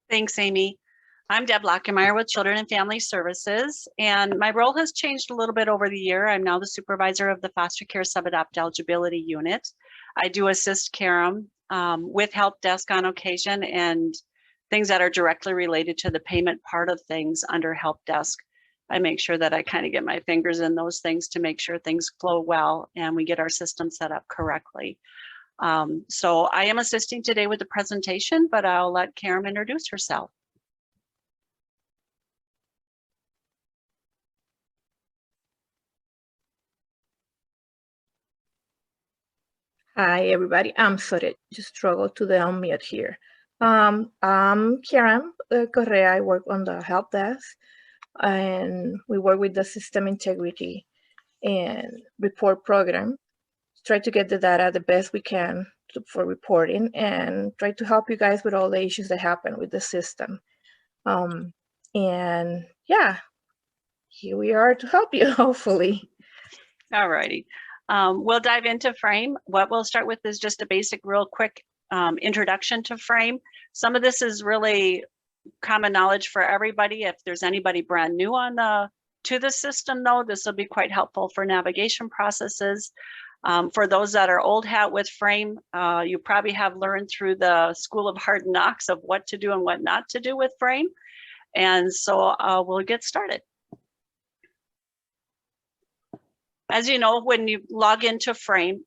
Thanks, Amy. I'm Deb Lockemeyer with Children and Family Services, and my role has changed a little bit over the year. I'm now the supervisor of the Foster Care Sub-Adopt Eligibility Unit. I do assist Karam with help desk on occasion and things that are directly related to the payment part of things under help desk. I make sure that I kind of get my fingers in those things to make sure things flow well and we get our system set up correctly. So I am assisting today with the presentation, but I'll let Karam introduce herself. Hi, everybody. I'm sorry, just struggled to the unmute here. I'm Karen Correa. I work on the help desk, and we work with the system integrity and report program. Try to get the data the best we can for reporting and try to help you guys with all the issues that happen with the system. And yeah, here we are to help you, hopefully. All righty. We'll dive into Frame. What we'll start with is just a basic, real quick introduction to Frame. Some of this is really common knowledge for everybody. If there's anybody brand new to the system, though, this will be quite helpful for navigation processes. For those that are old hat with Frame, you probably have learned through the School of Hard Knocks of what to do and what not to do with Frame. And so we'll get started. As you know, when you log into Frame,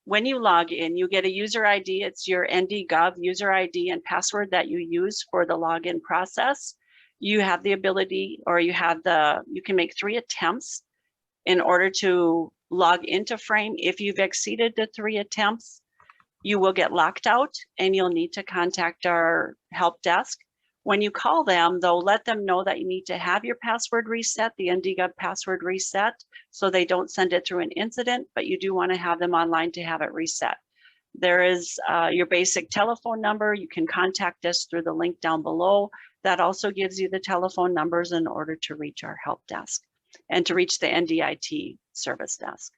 when you log in, you get a user ID. It's your ND.gov user ID and password that you use for the login process. You have the ability, or you can make 3 attempts in order to log into Frame. If you've exceeded the 3 attempts, you will get locked out and you'll need to contact our help desk. When you call them, though, let them know that you need to have your password reset, the ND.gov password reset, so they don't send it through an incident, but you do want to have them online to have it reset. There is your basic telephone number. You can contact us through the link down below. That also gives you the telephone numbers in order to reach our help desk and to reach the NDIT service desk.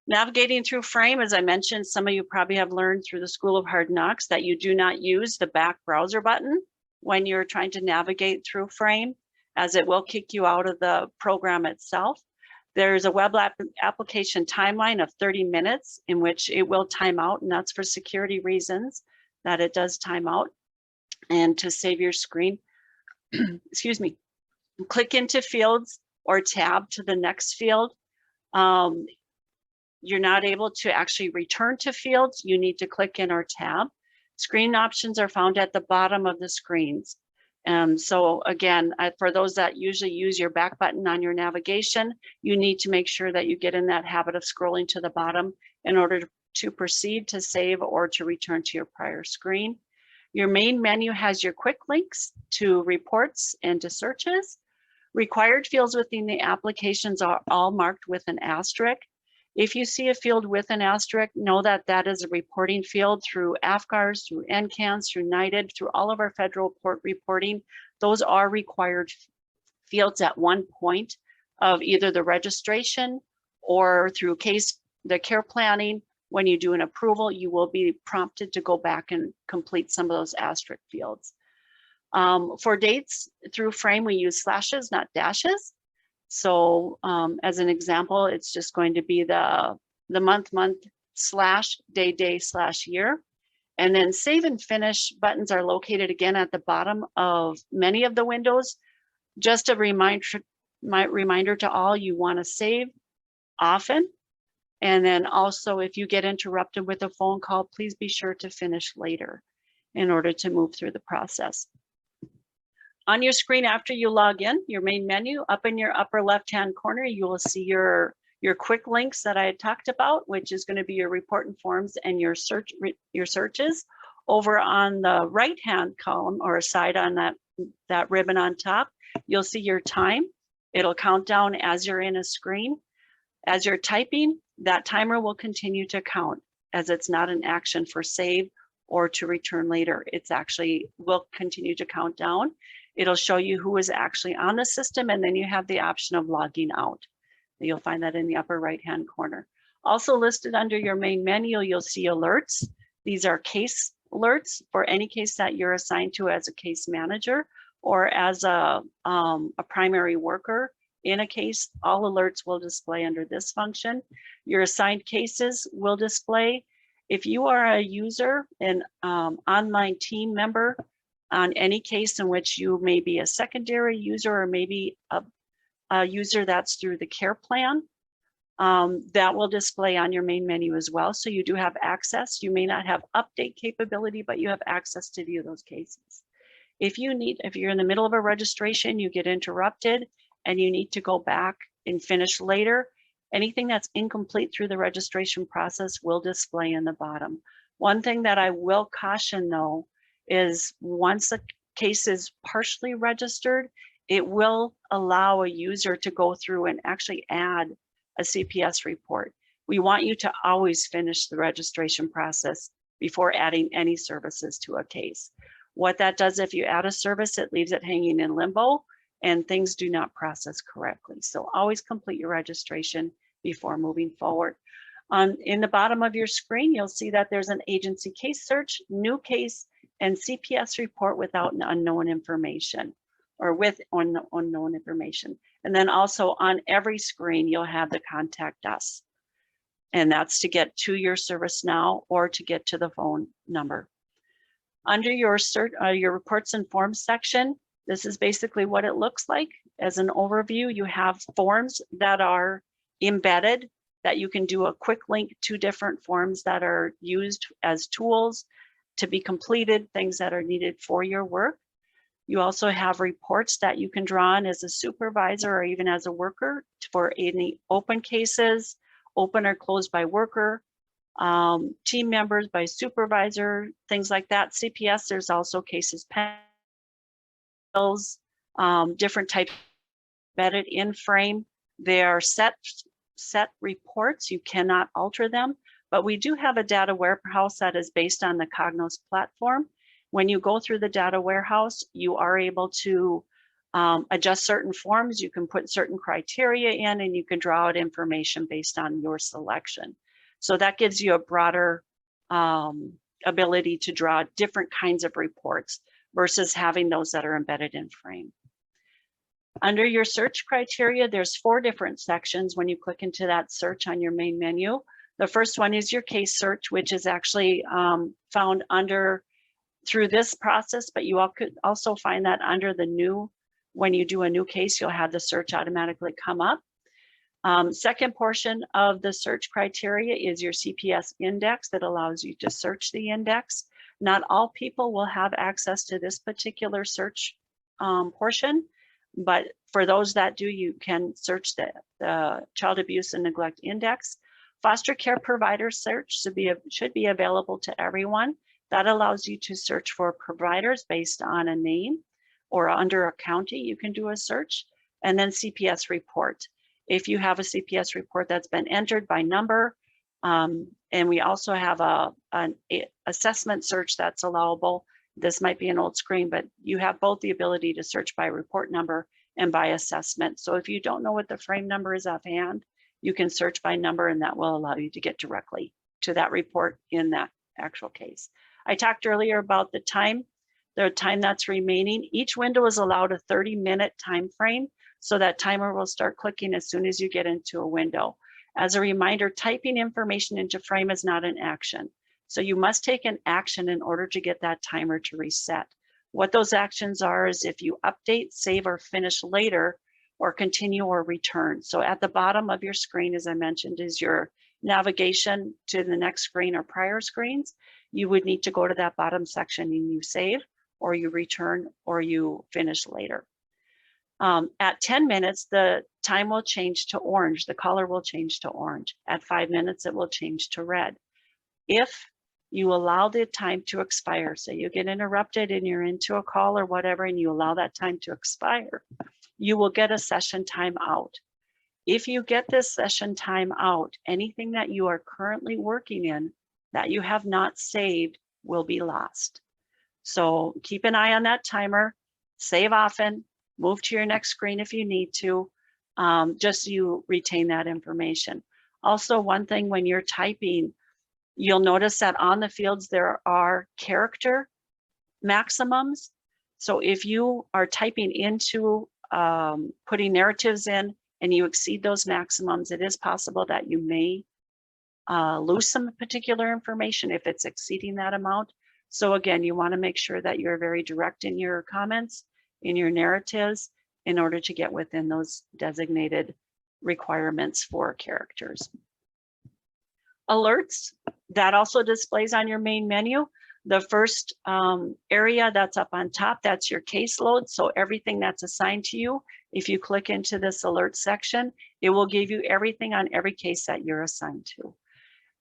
Navigating through Frame, as I mentioned, some of you probably have learned through the School of Hard Knocks that you do not use the back browser button when you're trying to navigate through Frame, as it will kick you out of the program itself. There's a web application timeline of 30 minutes in which it will time out, and that's for security reasons that it does time out. And to save your screen, excuse me, click into fields or tab to the next field. You're not able to actually return to fields. You need to click in or tab. Screen options are found at the bottom of the screens. So again, for those that usually use your back button on your navigation, you need to make sure that you get in that habit of scrolling to the bottom in order to proceed to save or to return to your prior screen. Your main menu has your quick links to reports and to searches. Required fields within the applications are all marked with an asterisk. If you see a field with an asterisk, know that that is a reporting field through AFCARS, through NCANS, through NIDED, through all of our federal port reporting. Those are required fields at one point of either the registration or through the care planning. When you do an approval, you will be prompted to go back and complete some of those asterisk fields. For dates through Frame, we use slashes, not dashes. So as an example, it's just going to be the month / day / year. And then save and finish buttons are located again at the bottom of many of the windows. Just a reminder to all, you want to save often. And then also, if you get interrupted with a phone call, please be sure to finish later in order to move through the process. On your screen after you log in, your main menu, up in your upper left-hand corner, you will see your quick links that I had talked about, which is going to be your report and forms and your searches. Over on the right-hand column or side on that ribbon on top, you'll see your time. It'll count down as you're in a screen. As you're typing, that timer will continue to count, as it's not an action for save or to return later. It's actually will continue to count down. It'll show you who is actually on the system, and then you have the option of logging out. You'll find that in the upper right-hand corner. Also listed under your main menu, you'll see alerts. These are case alerts for any case that you're assigned to as a case manager or as a primary worker in a case. All alerts will display under this function. Your assigned cases will display. If you are a user, an online team member on any case in which you may be a secondary user or maybe a user that's through the care plan, that will display on your main menu as well. So you do have access. You may not have update capability, but you have access to view those cases. If you're in the middle of a registration, you get interrupted and you need to go back and finish later, anything that's incomplete through the registration process will display in the bottom. One thing that I will caution though, is once a case is partially registered, it will allow a user to go through and actually add a CPS report. We want you to always finish the registration process before adding any services to a case. What that does, if you add a service, it leaves it hanging in limbo and things do not process correctly. So always complete your registration before moving forward. In the bottom of your screen, you'll see that there's an agency case search, new case, and CPS report without unknown information or with unknown information. And then also on every screen, you'll have the contact us. And that's to get to your service now or to get to the phone number. Under your reports and forms section, this is basically what it looks like. As an overview, you have forms that are embedded that you can do a quick link to different forms that are used as tools to be completed, things that are needed for your work. You also have reports that you can draw on as a supervisor or even as a worker for any open cases, open or closed by worker, team members by supervisor, things like that. CPS, there's also cases pendings, different types embedded in frame. They are set reports, you cannot alter them, but we do have a data warehouse that is based on the Cognos platform. When you go through the data warehouse, you are able to adjust certain forms, you can put certain criteria in, and you can draw out information based on your selection. So that gives you a broader ability to draw different kinds of reports versus having those that are embedded in frame. Under your search criteria, there's 4 different sections when you click into that search on your main menu. The first one is your case search, which is actually found through this process, but you all could also find that under the new, when you do a new case, you'll have the search automatically come up. Second portion of the search criteria is your CPS index that allows you to search the index. Not all people will have access to this particular search portion, but for those that do, you can search the Child Abuse and Neglect Index. Foster care provider search should be available to everyone. That allows you to search for providers based on a name or under a county, you can do a search, and then CPS report. If you have a CPS report that's been entered by number, and we also have an assessment search that's allowable. This might be an old screen, but you have both the ability to search by report number and by assessment. So if you don't know what the frame number is offhand, you can search by number and that will allow you to get directly to that report in that actual case. I talked earlier about the time that's remaining. Each window is allowed a 30-minute time frame, so that timer will start clicking as soon as you get into a window. As a reminder, typing information into frame is not an action. So you must take an action in order to get that timer to reset. What those actions are is if you update, save, or finish later, or continue or return. So at the bottom of your screen, as I mentioned, is your navigation to the next screen or prior screens. You would need to go to that bottom section and you save, or you return, or you finish later. At 10 minutes, the time will change to orange. The color will change to orange. At 5 minutes, it will change to red. If you allow the time to expire, so you get interrupted and you're into a call or whatever, and you allow that time to expire, you will get a session time out. If you get this session time out, anything that you are currently working in that you have not saved will be lost. So keep an eye on that timer, save often, move to your next screen if you need to, just so you retain that information. Also, one thing when you're typing, You'll notice that on the fields there are character maximums. So if you are typing into putting narratives in and you exceed those maximums, it is possible that you may lose some particular information if it's exceeding that amount. So again, you want to make sure that you're very direct in your comments, in your narratives, in order to get within those designated requirements for characters. Alerts, that also displays on your main menu. The first area that's up on top, that's your caseload. So everything that's assigned to you, if you click into this alert section, it will give you everything on every case that you're assigned to.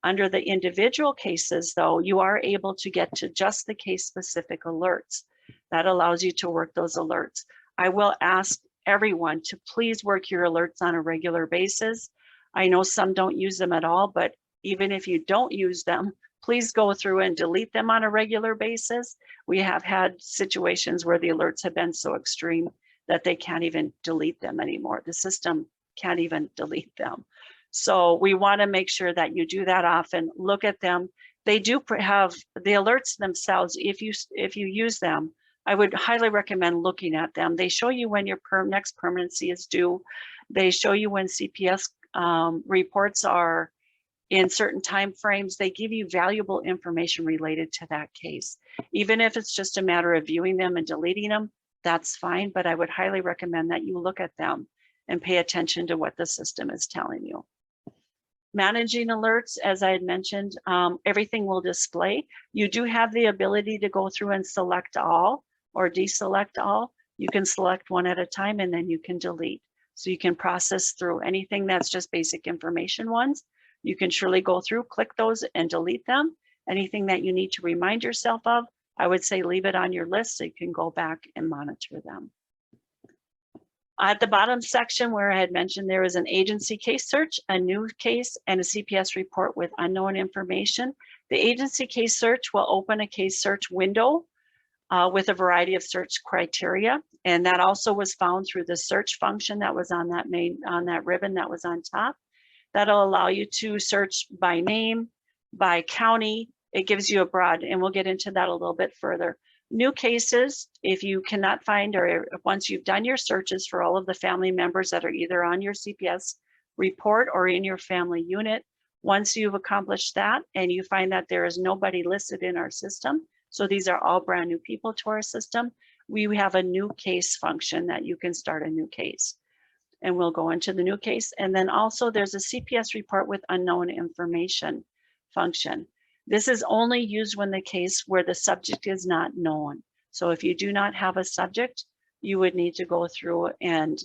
Under the individual cases, though, you are able to get to just the case-specific alerts. That allows you to work those alerts. I will ask everyone to please work your alerts on a regular basis. I know some don't use them at all, but even if you don't use them, please go through and delete them on a regular basis. We have had situations where the alerts have been so extreme that they can't even delete them anymore. The system can't even delete them. So we want to make sure that you do that often, look at them. They do have the alerts themselves. If you use them, I would highly recommend looking at them. They show you when your next permanency is due. They show you when CPS reports are in certain time frames. They give you valuable information related to that case. Even if it's just a matter of viewing them and deleting them, that's fine, but I would highly recommend that you look at them and pay attention to what the system is telling you. Managing alerts, as I had mentioned, everything will display. You do have the ability to go through and select all or deselect all. You can select one at a time and then you can delete. So you can process through anything that's just basic information ones. You can surely go through, click those and delete them. Anything that you need to remind yourself of, I would say leave it on your list so you can go back and monitor them. At the bottom section where I had mentioned there is an agency case search, a new case, and a CPS report with unknown information. The agency case search will open a case search window with a variety of search criteria. And that also was found through the search function that was on that ribbon that was on top. That'll allow you to search by name, by county. It gives you a broad, and we'll get into that a little bit further. New cases, if you cannot find, or once you've done your searches for all of the family members that are either on your CPS report or in your family unit, once you've accomplished that and you find that there is nobody listed in our system, so these are all brand new people to our system, we have a new case function that you can start a new case. And we'll go into the new case. And then also there's a CPS report with unknown information function. This is only used when the case where the subject is not known. So if you do not have a subject, you would need to go through and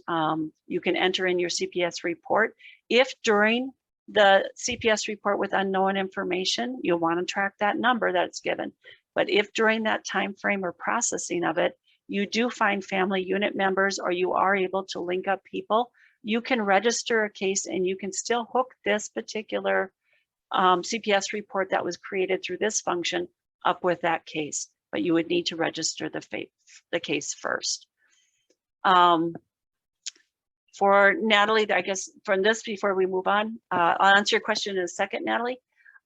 you can enter in your CPS report. If during the CPS report with unknown information, you'll want to track that number that's given. But if during that time frame or processing of it, you do find family unit members or you are able to link up people, you can register a case and you can still hook this particular CPS report that was created through this function up with that case, but you would need to register the case first. For Natalie, I guess from this, before we move on, I'll answer your question in a second, Natalie.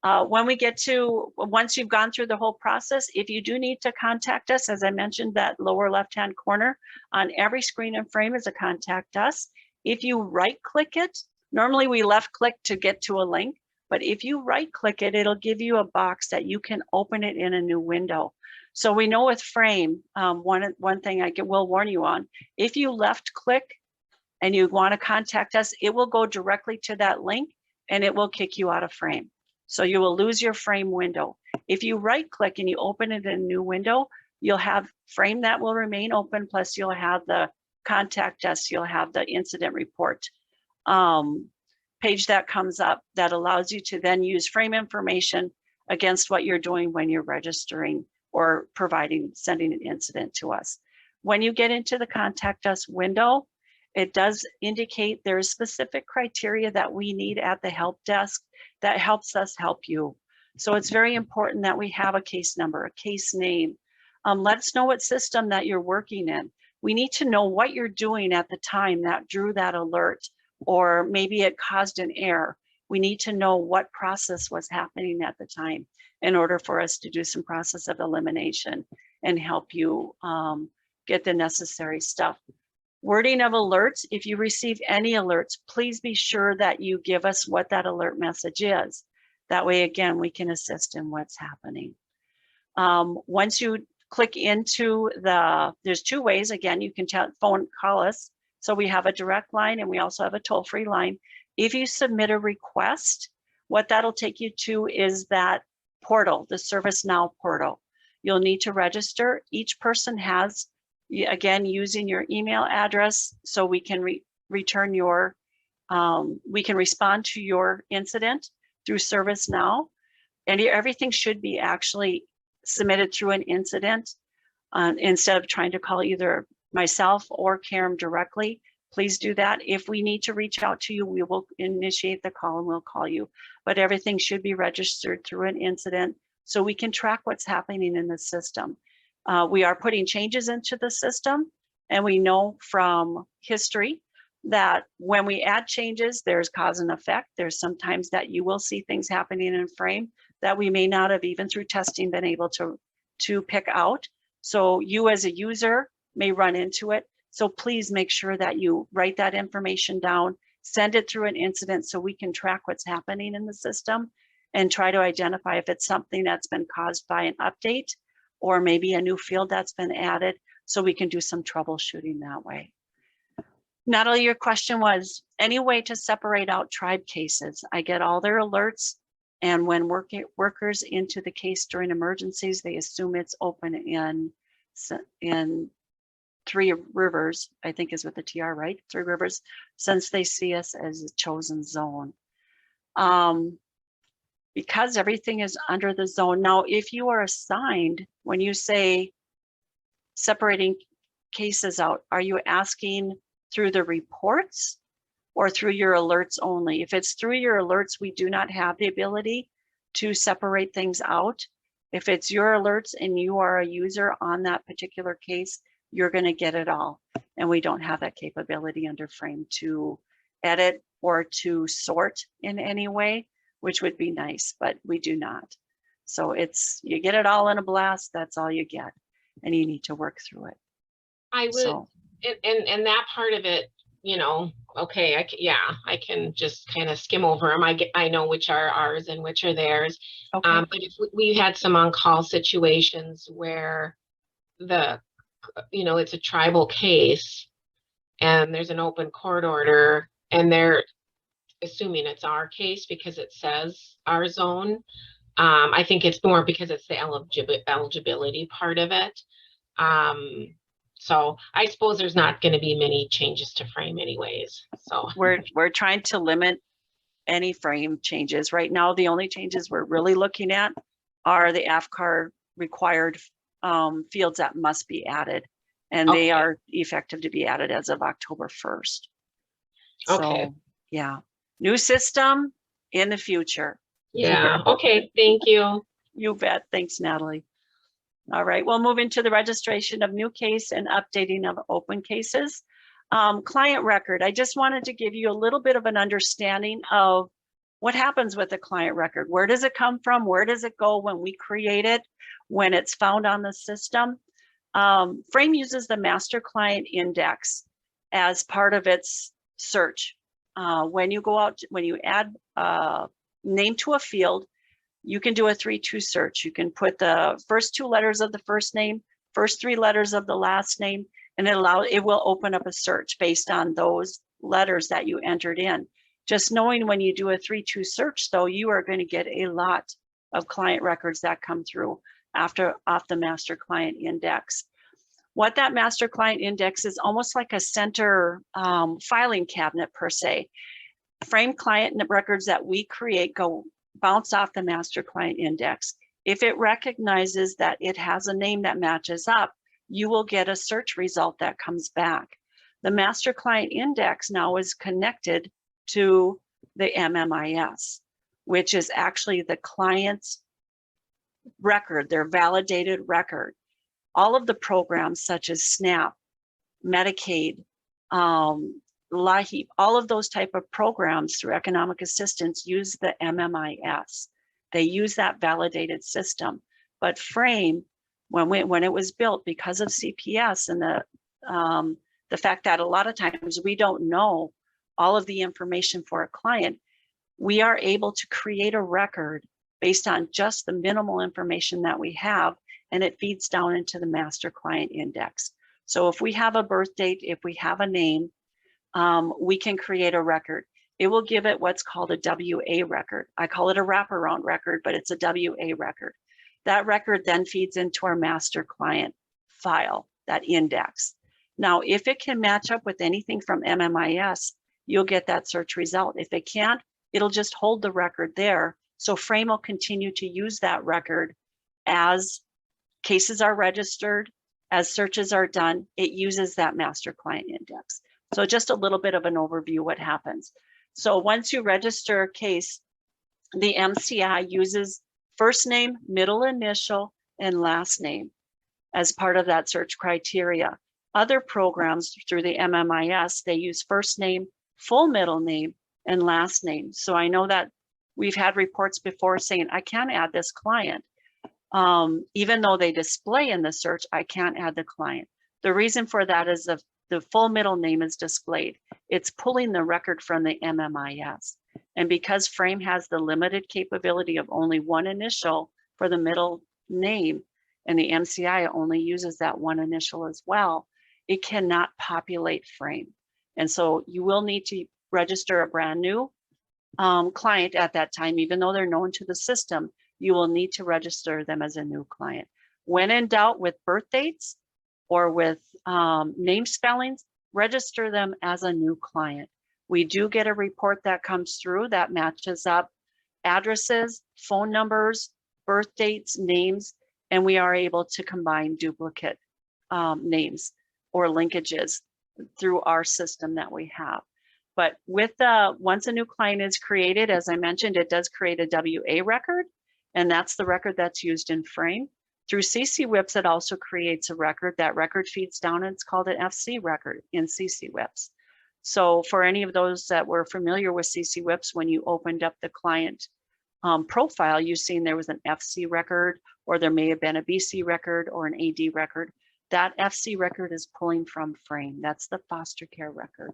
When we get to, once you've gone through the whole process, if you do need to contact us, as I mentioned, that lower left-hand corner on every screen and frame is a contact us. If you right-click it, normally we left-click to get to a link, but if you right-click it, it'll give you a box that you can open it in a new window. So we know with Frame, one thing I will warn you on, if you left-click and you want to contact us, it will go directly to that link and it will kick you out of Frame. So you will lose your Frame window. If you right-click and you open it in a new window, you'll have Frame that will remain open, plus you'll have the contact us, you'll have the incident report page that comes up that allows you to then use Frame information against what you're doing when you're registering or sending an incident to us. When you get into the contact us window, it does indicate there is specific criteria that we need at the help desk that helps us help you. So it's very important that we have a case number, a case name. Let us know what system that you're working in. We need to know what you're doing at the time that drew that alert, or maybe it caused an error. we need to know what process was happening at the time in order for us to do some process of elimination and help you get the necessary stuff. Wording of alerts, if you receive any alerts, please be sure that you give us what that alert message is. That way, again, we can assist in what's happening. Once you click into there's two ways. Again, you can phone call us. So we have a direct line and we also have a toll-free line. If you submit a request, what that'll take you to is that portal, the ServiceNow portal. You'll need to register. Each person has, again, using your email address, so we can return your, we can respond to your incident through ServiceNow. And everything should be actually submitted through an incident instead of trying to call either myself or Karen directly. Please do that. If we need to reach out to you, we will initiate the call and we'll call you. But everything should be registered through an incident so we can track what's happening in the system. We are putting changes into the system, and we know from history that when we add changes, there's cause and effect. There's sometimes that you will see things happening in frame that we may not have, even through testing, been able to pick out. So you as a user may run into it. So please make sure that you write that information down, send it through an incident so we can track what's happening in the system and try to identify if it's something that's been caused by an update or maybe a new field that's been added, so we can do some troubleshooting that way. Natalie, your question was any way to separate out tribe cases. I get all their alerts, and when workers into the case during emergencies, they assume it's open in Three Rivers, I think is with the TR, right? Three Rivers, since they see us as a chosen zone. Because everything is under the zone. Now, if you are assigned, when you say separating cases out, are you asking through the reports or through your alerts only? If it's through your alerts, we do not have the ability to separate things out. If it's your alerts and you are a user on that particular case, you're going to get it all. And we don't have that capability under Frame to edit or to sort in any way, which would be nice, but we do not. So you get it all in a blast, that's all you get. And you need to work through it. I would, and that part of it, you know, okay, I can just kind of skim over them. I know which are ours and which are theirs. Okay. But if we had some on-call situations where it's a tribal case and there's an open court order and they're assuming it's our case because it says our zone. I think it's more because it's the eligibility part of it. So I suppose there's not going to be many changes to Frame anyways. So we're trying to limit any Frame changes. Right now, the only changes we're really looking at are the AFCAR required fields that must be added. And okay. They are effective to be added as of October 1st. Okay. So, yeah. New system in the future. Yeah. Okay. Thank you. You bet. Thanks, Natalie. All right. We'll move into the registration of new case and updating of open cases. Client record. I just wanted to give you a little bit of an understanding of what happens with the client record. Where does it come from? Where does it go when we create it? When it's found on the system? Frame uses the master client index as part of its search. When you add a name to a field, you can do a 3-2 search. You can put the first 2 letters of the first name, first 3 letters of the last name, and it will open up a search based on those letters that you entered in. Just knowing when you do a 3-2 search, though, you are going to get a lot of client records that come through off the master client index. What that master client index is almost like a center filing cabinet per se. Frame client records that we create bounce off the master client index. If it recognizes that it has a name that matches up, you will get a search result that comes back. The master client index now is connected to the MMIS, which is actually the client's record, their validated record. All of the programs such as SNAP, Medicaid, LIHEAP, all of those type of programs through economic assistance use the MMIS. They use that validated system. But Frame, when it was built, because of CPS and the fact that a lot of times we don't know all of the information for a client, we are able to create a record based on just the minimal information that we have, and it feeds down into the master client index. So if we have a birth date, if we have a name, we can create a record. It will give it what's called a WA record. I call it a wraparound record, but it's a WA record. That record then feeds into our master client file, that index. Now, if it can match up with anything from MMIS, you'll get that search result. If it can't, it'll just hold the record there. So Frame will continue to use that record as cases are registered, as searches are done. It uses that master client index. So just a little bit of an overview what happens. So once you register a case, the MCI uses first name, middle initial, and last name as part of that search criteria. Other programs through the MMIS, they use first name, full middle name, and last name. So I know that we've had reports before saying, I can't add this client. Even though they display in the search, I can't add the client. The reason for that is the full middle name is displayed. It's pulling the record from the MMIS. And because Frame has the limited capability of only one initial for the middle name, and the MCI only uses that one initial as well, it cannot populate Frame. And so you will need to register a brand new client at that time. Even though they're known to the system, you will need to register them as a new client. When in doubt with birth dates or with name spellings, register them as a new client. We do get a report that comes through that matches up addresses, phone numbers, birth dates, names, and we are able to combine duplicate names or linkages through our system that we have. But with once a new client is created, as I mentioned, it does create a WA record, and that's the record that's used in Frame. Through CC-WIPs, it also creates a record. That record feeds down, and it's called an FC record in CC-WIPs. So for any of those that were familiar with CC-WIPs, when you opened up the client profile, you've seen there was an FC record, or there may have been a BC record or an AD record. That FC record is pulling from Frame. That's the foster care record.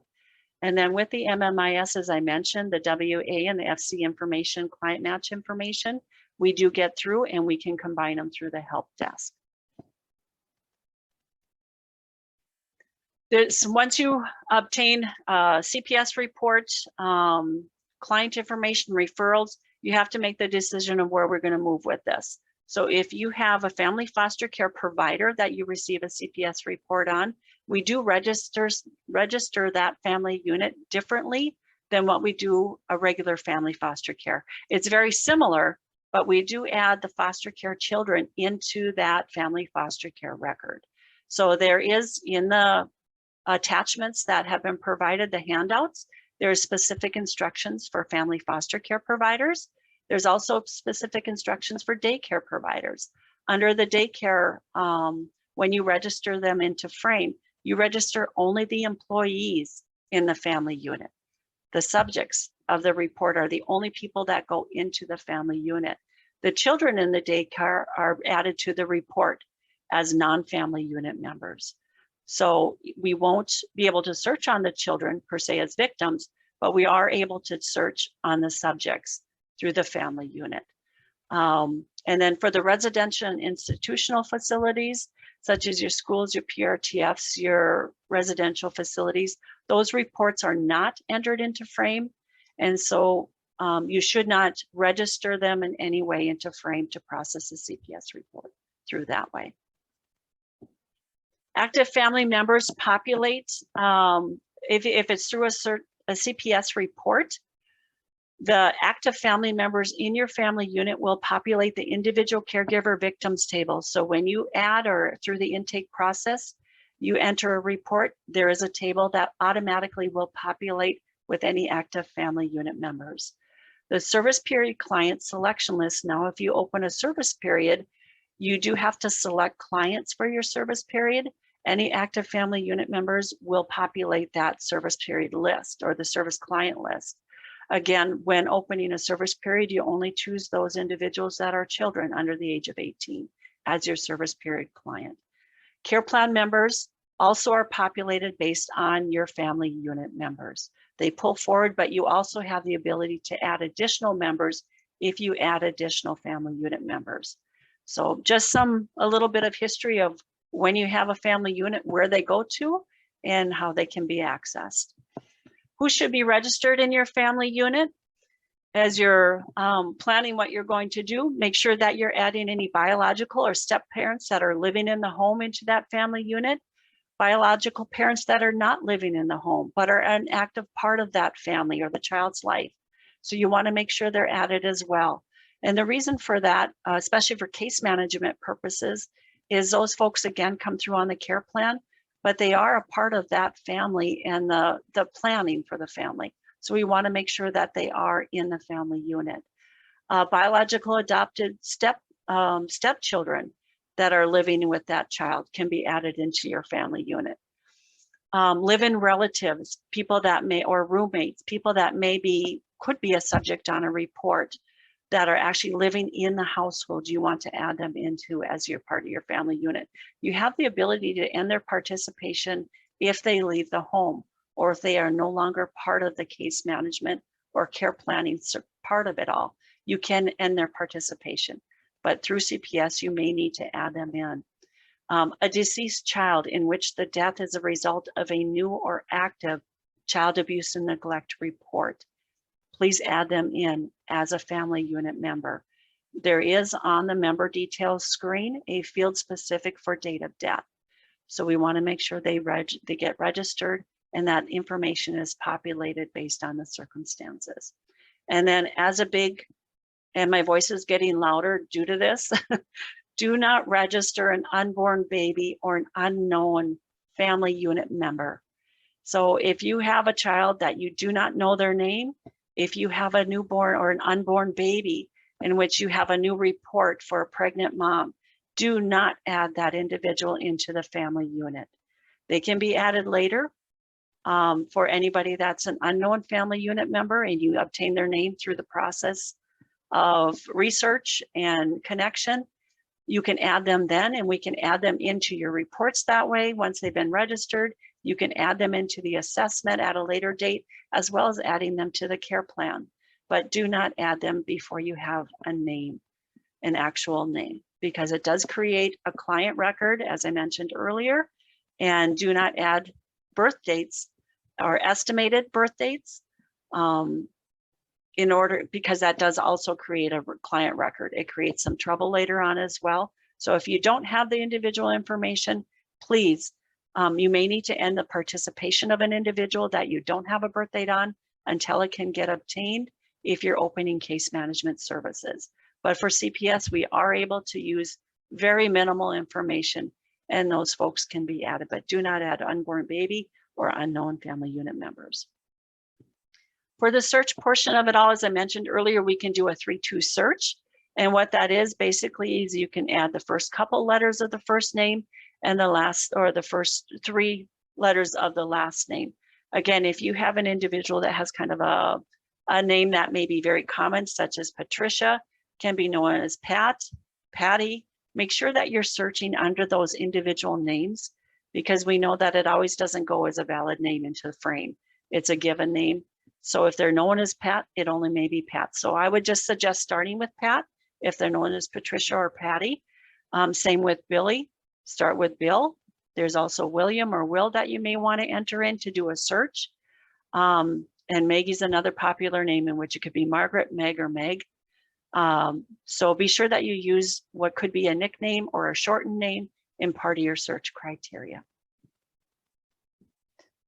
And then with the MMIS, as I mentioned, the WA and the FC information, client match information, we do get through, and we can combine them through the help desk. Once you obtain a CPS report, client information referrals, you have to make the decision of where we're going to move with this. So if you have a family foster care provider that you receive a CPS report on, we do register that family unit differently than what we do a regular family foster care. It's very similar, but we do add the foster care children into that family foster care record. So there is, in the attachments that have been provided, the handouts, there's specific instructions for family foster care providers. There's also specific instructions for daycare providers. Under the daycare, when you register them into Frame, you register only the employees in the family unit. The subjects of the report are the only people that go into the family unit. The children in the daycare are added to the report as non-family unit members. So we won't be able to search on the children per se as victims, but we are able to search on the subjects through the family unit. And then for the residential and institutional facilities, such as your schools, your PRTFs, your residential facilities, those reports are not entered into Frame. And so you should not register them in any way into Frame to process a CPS report through that way. Active family members populate, if it's through a CPS report, the active family members in your family unit will populate the individual caregiver victims table. So when you add or through the intake process, you enter a report, there is a table that automatically will populate with any active family unit members. The service period client selection list. Now, if you open a service period, you do have to select clients for your service period, Any active family unit members will populate that service period list or the service client list. Again, when opening a service period, you only choose those individuals that are children under the age of 18 as your service period client. Care plan members also are populated based on your family unit members. They pull forward, but you also have the ability to add additional members if you add additional family unit members. So just a little bit of history of when you have a family unit, where they go to and how they can be accessed. Who should be registered in your family unit? As you're planning what you're going to do, make sure that you're adding any biological or step parents that are living in the home into that family unit. Biological parents that are not living in the home, but are an active part of that family or the child's life. So you want to make sure they're added as well. And the reason for that, especially for case management purposes, is those folks again come through on the care plan, but they are a part of that family and the planning for the family. So we want to make sure that they are in the family unit. Biological adopted stepchildren that are living with that child can be added into your family unit. Live-in relatives, people that may, or roommates, people that could be a subject on a report that are actually living in the household, you want to add them into as your part of your family unit. You have the ability to end their participation if they leave the home, or if they are no longer part of the case management or care planning part of it all. You can end their participation, but through CPS, you may need to add them in. A deceased child in which the death is a result of a new or active child abuse and neglect report. Please add them in as a family unit member. There is on the member details screen a field specific for date of death. So we want to make sure they get registered and that information is populated based on the circumstances. And then as a big, and my voice is getting louder due to this, do not register an unborn baby or an unknown family unit member. So if you have a child that you do not know their name, if you have a newborn or an unborn baby in which you have a new report for a pregnant mom, do not add that individual into the family unit. They can be added later for anybody that's an unknown family unit member and you obtain their name through the process of research and connection. You can add them then, and we can add them into your reports that way. Once they've been registered, you can add them into the assessment at a later date, as well as adding them to the care plan. But do not add them before you have a name, an actual name, because it does create a client record, as I mentioned earlier, and do not add birth dates or estimated birth dates because that does also create a client record. It creates some trouble later on as well. So if you don't have the individual information, please, you may need to end the participation of an individual that you don't have a birth date on until it can get obtained if you're opening case management services. But for CPS, we are able to use very minimal information and those folks can be added, but do not add unborn baby or unknown family unit members. For the search portion of it all, as I mentioned earlier, we can do a 3-2 search. And what that is basically is you can add the first couple letters of the first name and the last, or the first 3 letters of the last name. Again, if you have an individual that has kind of a name that may be very common, such as Patricia, can be known as Pat, Patty, make sure that you're searching under those individual names, because we know that it always doesn't go as a valid name into the frame. It's a given name. So if they're known as Pat, it only may be Pat. So I would just suggest starting with Pat if they're known as Patricia or Patty. Same with Billy, start with Bill. There's also William or Will that you may want to enter in to do a search. And Maggie's another popular name in which it could be Margaret, Meg, or Meg. So be sure that you use what could be a nickname or a shortened name in part of your search criteria.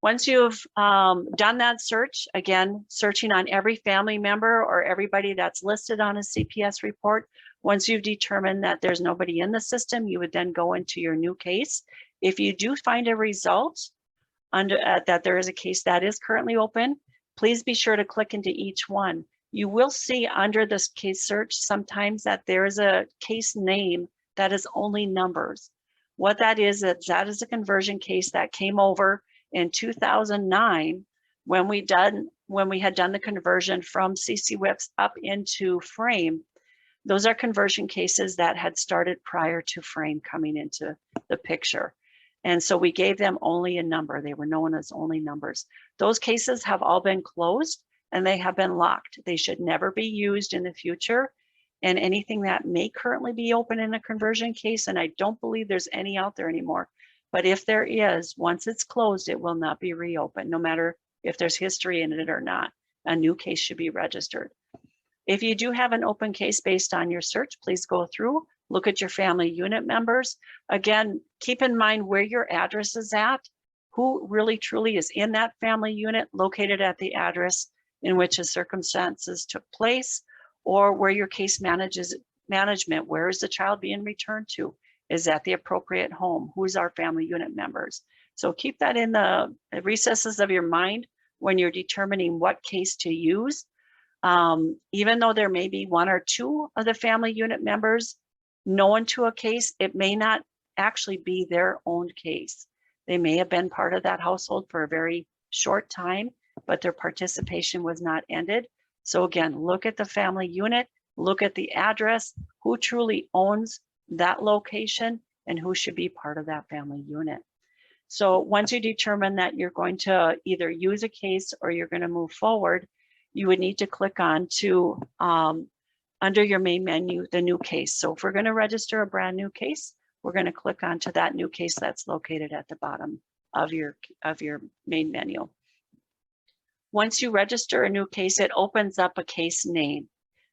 Once you've done that search, again, searching on every family member or everybody that's listed on a CPS report, once you've determined that there's nobody in the system, you would then go into your new case. If you do find a result under that there is a case that is currently open, please be sure to click into each one. You will see under this case search sometimes that there is a case name that is only numbers. What that is a conversion case that came over in 2009 when we had done the conversion from CC whips up into frame. Those are conversion cases that had started prior to frame coming into the picture. And so we gave them only a number. They were known as only numbers. Those cases have all been closed and they have been locked. They should never be used in the future. And anything that may currently be open in a conversion case, and I don't believe there's any out there anymore, but if there is, once it's closed, it will not be reopened, no matter if there's history in it or not. A new case should be registered. If you do have an open case based on your search, please go through, look at your family unit members. Again, keep in mind where your address is at, who really truly is in that family unit located at the address in which the circumstances took place, or where your case management, where is the child being returned to? Is that the appropriate home? Who's our family unit members? So keep that in the recesses of your mind when you're determining what case to use. Even though there may be one or two of the family unit members known to a case, it may not actually be their own case. They may have been part of that household for a very short time, but their participation was not ended. So again, look at the family unit, look at the address, who truly owns that location and who should be part of that family unit. So once you determine that you're going to either use a case or you're going to move forward, you would need to click on to under your main menu, the new case. So if we're going to register a brand new case, we're going to click onto that new case that's located at the bottom of your main menu. Once you register a new case, it opens up a case name.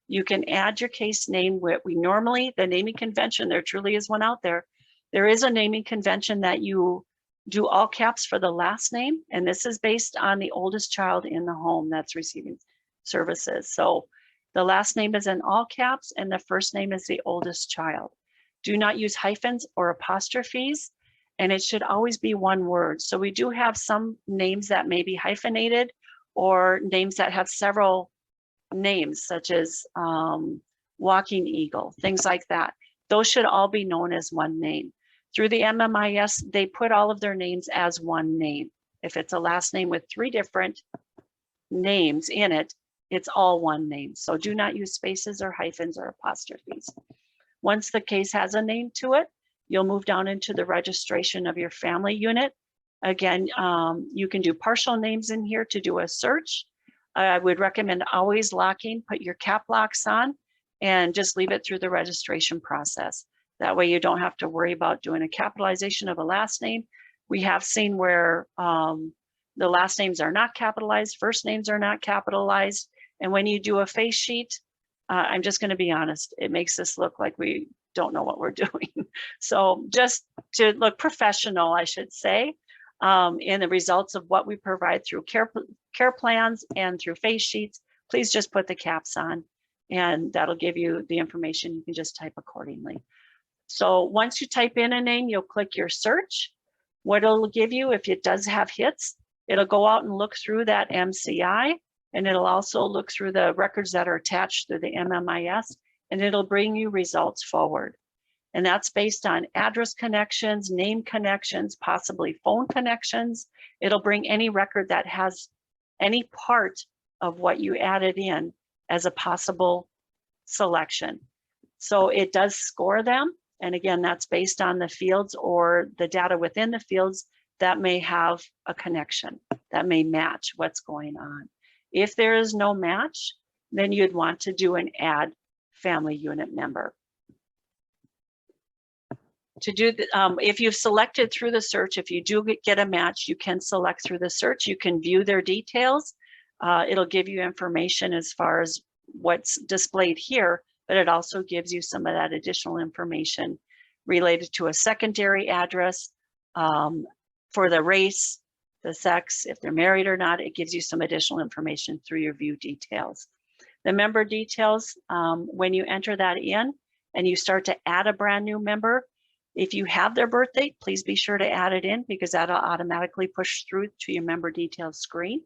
You can add your case name. We normally, the naming convention, there truly is one out there. There is a naming convention that you do all caps for the last name, and this is based on the oldest child in the home that's receiving services. So the last name is in all caps and the first name is the oldest child. Do not use hyphens or apostrophes, and it should always be one word. So we do have some names that may be hyphenated or names that have several names, such as Walking Eagle, things like that. Those should all be known as one name. Through the MMIS, they put all of their names as one name. If it's a last name with 3 different names in it, it's all one name. So do not use spaces or hyphens or apostrophes. Once the case has a name to it, you'll move down into the registration of your family unit. Again, you can do partial names in here to do a search. I would recommend always locking, put your cap locks on, and just leave it through the registration process. That way you don't have to worry about doing a capitalization of a last name. We have seen where the last names are not capitalized, first names are not capitalized. And when you do a face sheet, I'm just going to be honest, it makes us look like we don't know what we're doing. So just to look professional, I should say, in the results of what we provide through care plans and through face sheets, please just put the caps on and that'll give you the information. You can just type accordingly. So once you type in a name, you'll click your search. What it'll give you, if it does have hits, it'll go out and look through that MCI, and it'll also look through the records that are attached through the MMIS, and it'll bring you results forward. And that's based on address connections, name connections, possibly phone connections. It'll bring any record that has any part of what you added in as a possible selection. So it does score them. And again, that's based on the fields or the data within the fields that may have a connection, that may match what's going on. If there is no match, then you'd want to do an add family unit member. To do the, if you've selected through the search, if you do get a match, you can select through the search. You can view their details. It'll give you information as far as what's displayed here, but it also gives you some of that additional information related to a secondary address for the race, the sex, if they're married or not. It gives you some additional information through your view details. The member details, when you enter that in and you start to add a brand new member, if you have their birth date, please be sure to add it in because that'll automatically push through to your member details screen.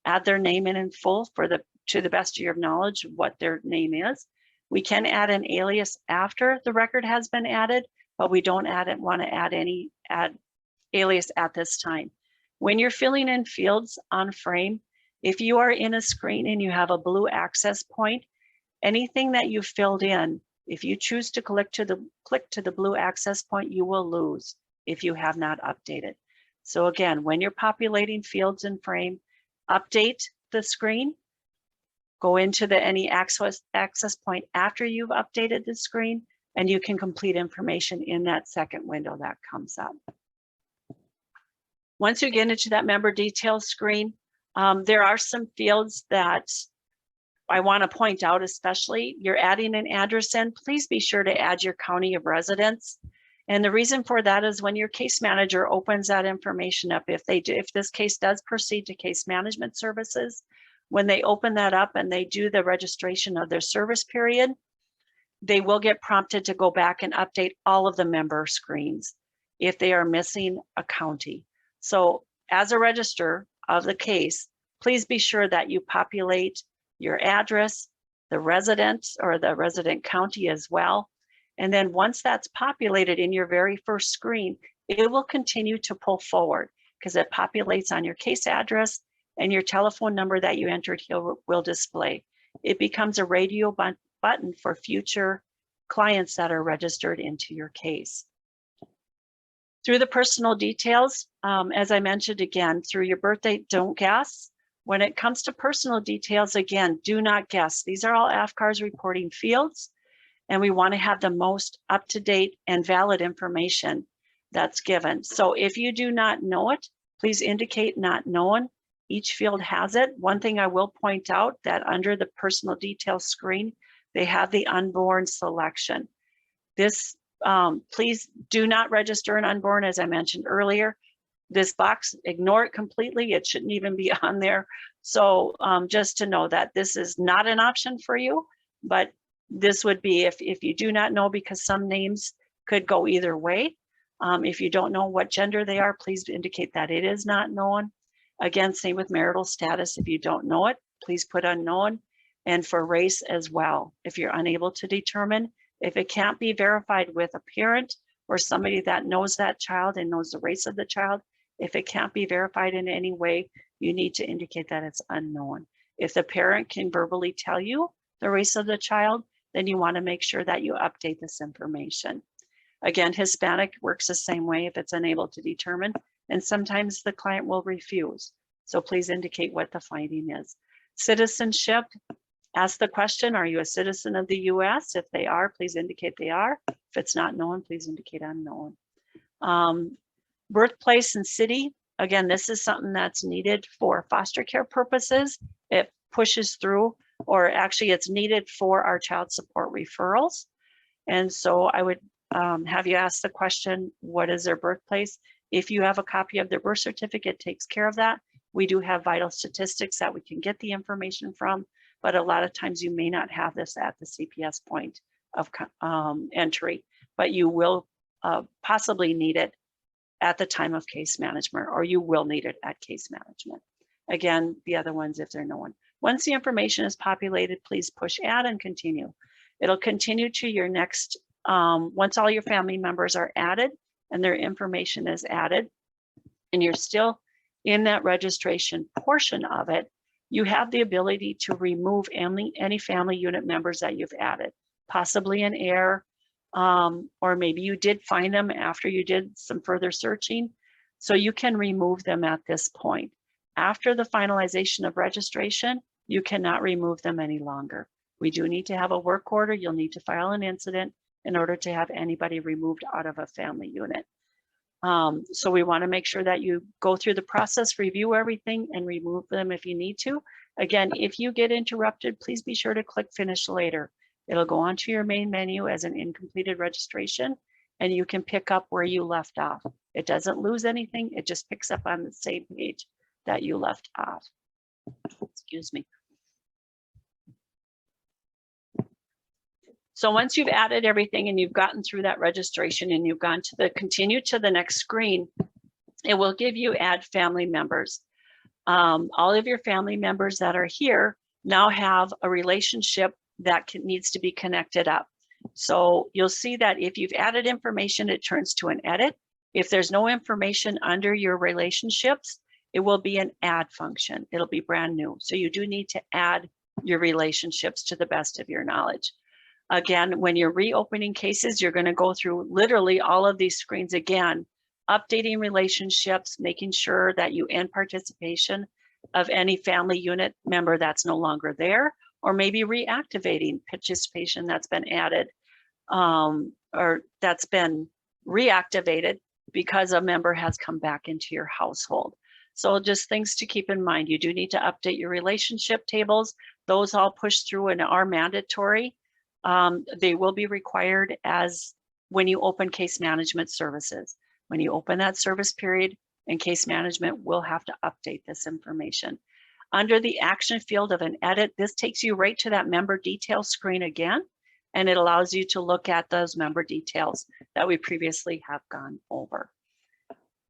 Add their name in full to the best of your knowledge of what their name is. We can add an alias after the record has been added, but we don't want to add any alias at this time. When you're filling in fields on frame, if you are in a screen and you have a blue access point, anything that you filled in, if you choose to click to the blue access point, you will lose if you have not updated. So again, when you're populating fields in frame, update the screen, go into any access point after you've updated the screen, and you can complete information in that second window that comes up. Once you get into that member details screen, there are some fields that I want to point out, especially you're adding an address in, please be sure to add your county of residence. And the reason for that is when your case manager opens that information up, if this case does proceed to case management services, when they open that up and they do the registration of their service period, they will get prompted to go back and update all of the member screens if they are missing a county. So as a register of the case, please be sure that you populate your address, the resident or the resident county as well. And then once that's populated in your very first screen, it will continue to pull forward because it populates on your case address and your telephone number that you entered here will display. It becomes a radio button for future clients that are registered into your case. Through the personal details, as I mentioned again, through your birthday, don't guess. When it comes to personal details, again, do not guess. These are all AFCAR's reporting fields, and we want to have the most up-to-date and valid information that's given. So if you do not know it, please indicate not known. Each field has it. One thing I will point out that under the personal details screen, they have the unborn selection. This, please do not register an unborn, as I mentioned earlier. This box, ignore it completely. It shouldn't even be on there. So just to know that this is not an option for you, but this would be if you do not know, because some names could go either way. If you don't know what gender they are, please indicate that it is not known. Again, same with marital status. If you don't know it, please put unknown. And for race as well, if you're unable to determine, if it can't be verified with a parent or somebody that knows that child and knows the race of the child, if it can't be verified in any way, you need to indicate that it's unknown. If the parent can verbally tell you the race of the child, then you want to make sure that you update this information. Again, Hispanic works the same way if it's unable to determine, and sometimes the client will refuse. So please indicate what the finding is. Citizenship, ask the question, are you a citizen of the US? If they are, please indicate they are. If it's not known, please indicate unknown. Birthplace and city, again, this is something that's needed for foster care purposes. It pushes through, or actually it's needed for our child support referrals. And so I would have you ask the question, what is their birthplace? If you have a copy of their birth certificate, it takes care of that. We do have vital statistics that we can get the information from, but a lot of times you may not have this at the CPS point of entry, but you will possibly need it at the time of case management, or you will need it at case management. Again, the other ones, if they're known. Once the information is populated, please push add and continue. It'll continue to your next, once all your family members are added and their information is added, and you're still in that registration portion of it, you have the ability to remove any family unit members that you've added, possibly an heir, or maybe you did find them after you did some further searching. So you can remove them at this point. After the finalization of registration, you cannot remove them any longer. We do need to have a work order. You'll need to file an incident in order to have anybody removed out of a family unit. So we want to make sure that you go through the process, review everything, and remove them if you need to. Again, if you get interrupted, please be sure to click finish later. It'll go onto your main menu as an incompleted registration, and you can pick up where you left off. It doesn't lose anything. It just picks up on the same page that you left off. Excuse me. So once you've added everything and you've gotten through that registration and you've gone to the continue to the next screen, it will give you add family members. All of your family members that are here now have a relationship that needs to be connected up. So you'll see that if you've added information, it turns to an edit. If there's no information under your relationships, it will be an add function. It'll be brand new. So you do need to add your relationships to the best of your knowledge. Again, when you're reopening cases, you're going to go through literally all of these screens again, updating relationships, making sure that you end participation of any family unit member that's no longer there, or maybe reactivating participation that's been added or that's been reactivated because a member has come back into your household. So just things to keep in mind. You do need to update your relationship tables. Those all push through and are mandatory. They will be required as when you open case management services. When you open that service period, and case management will have to update this information. Under the action field of an edit, this takes you right to that member detail screen again, and it allows you to look at those member details that we previously have gone over.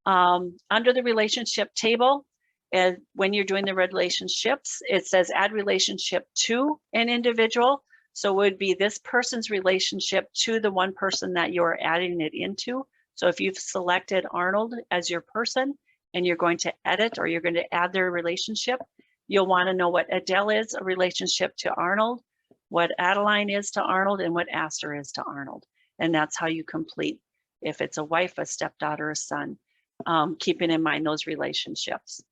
Under the relationship table, and when you're doing the relationships, it says add relationship to an individual. So it would be this person's relationship to the one person that you're adding it into. So if you've selected Arnold as your person and you're going to edit or you're going to add their relationship, you'll want to know what Adele is a relationship to Arnold, what Adeline is to Arnold, and what Aster is to Arnold. And that's how you complete, if it's a wife, a stepdaughter, a son, keeping in mind those relationships.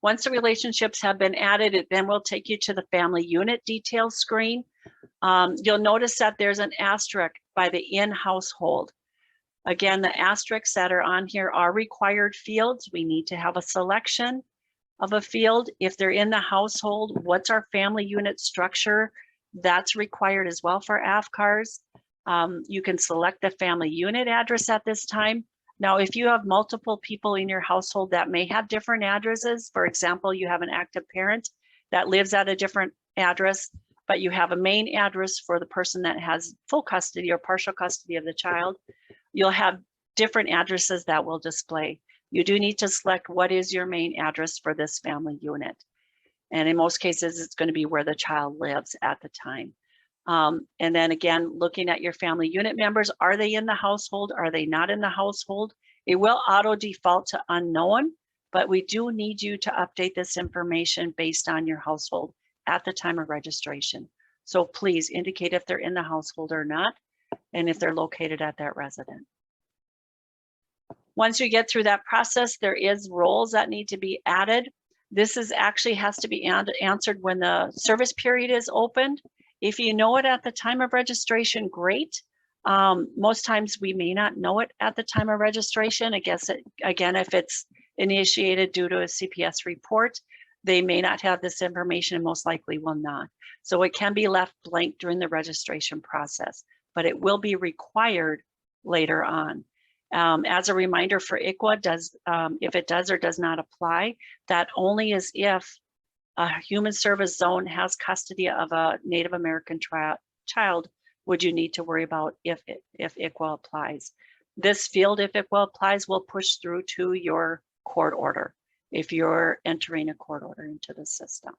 Once the relationships have been added, it then will take you to the family unit details screen. You'll notice that there's an asterisk by the in household. Again, the asterisks that are on here are required fields. We need to have a selection of a field. If they're in the household, what's our family unit structure? That's required as well for AFCARs. You can select the family unit address at this time. Now, if you have multiple people in your household that may have different addresses, for example, you have an active parent that lives at a different address, but you have a main address for the person that has full custody or partial custody of the child, you'll have different addresses that will display. You do need to select what is your main address for this family unit. And in most cases, it's going to be where the child lives at the time. And then again, looking at your family unit members, are they in the household? Are they not in the household? It will auto default to unknown, but we do need you to update this information based on your household at the time of registration. So please indicate if they're in the household or not, and if they're located at that resident. Once you get through that process, there is roles that need to be added. This is actually has to be answered when the service period is opened. If you know it at the time of registration, great. Most times we may not know it at the time of registration. I guess, again, if it's initiated due to a CPS report, they may not have this information and most likely will not. So it can be left blank during the registration process, but it will be required later on. As a reminder for ICWA, if it does or does not apply, that only is if a human service zone has custody of a Native American child, would you need to worry about if ICWA applies. This field, if ICWA applies, will push through to your court order if you're entering a court order into the system.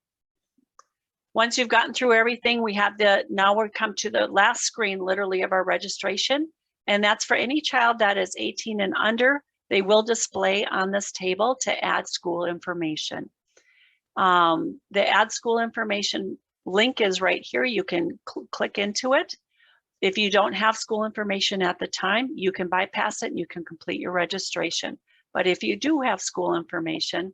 Once you've gotten through everything, we have now we're come to the last screen literally of our registration. And that's for any child that is 18 and under. They will display on this table to add school information. The add school information link is right here. You can click into it. If you don't have school information at the time, you can bypass it and you can complete your registration. But if you do have school information,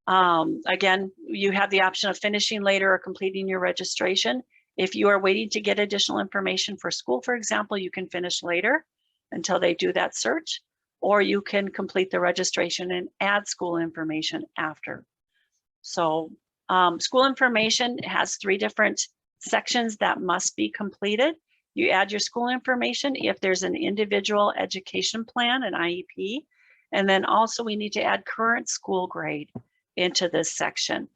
again, you have the option of finishing later or completing your registration. If you are waiting to get additional information for school, for example, you can finish later until they do that search, or you can complete the registration and add school information after. So school information has 3 different sections that must be completed. You add your school information if there's an individual education plan, an IEP, and then also we need to add current school grade into this section.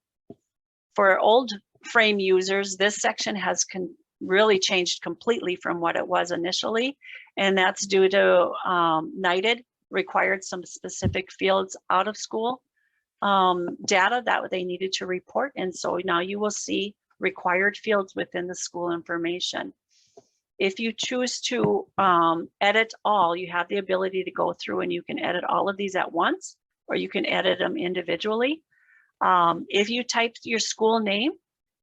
For old frame users, this section has really changed completely from what it was initially, and that's due to NIDED required some specific fields out of school data that they needed to report, and so now you will see required fields within the school information. If you choose to edit all, you have the ability to go through and you can edit all of these at once, or you can edit them individually. If you type your school name,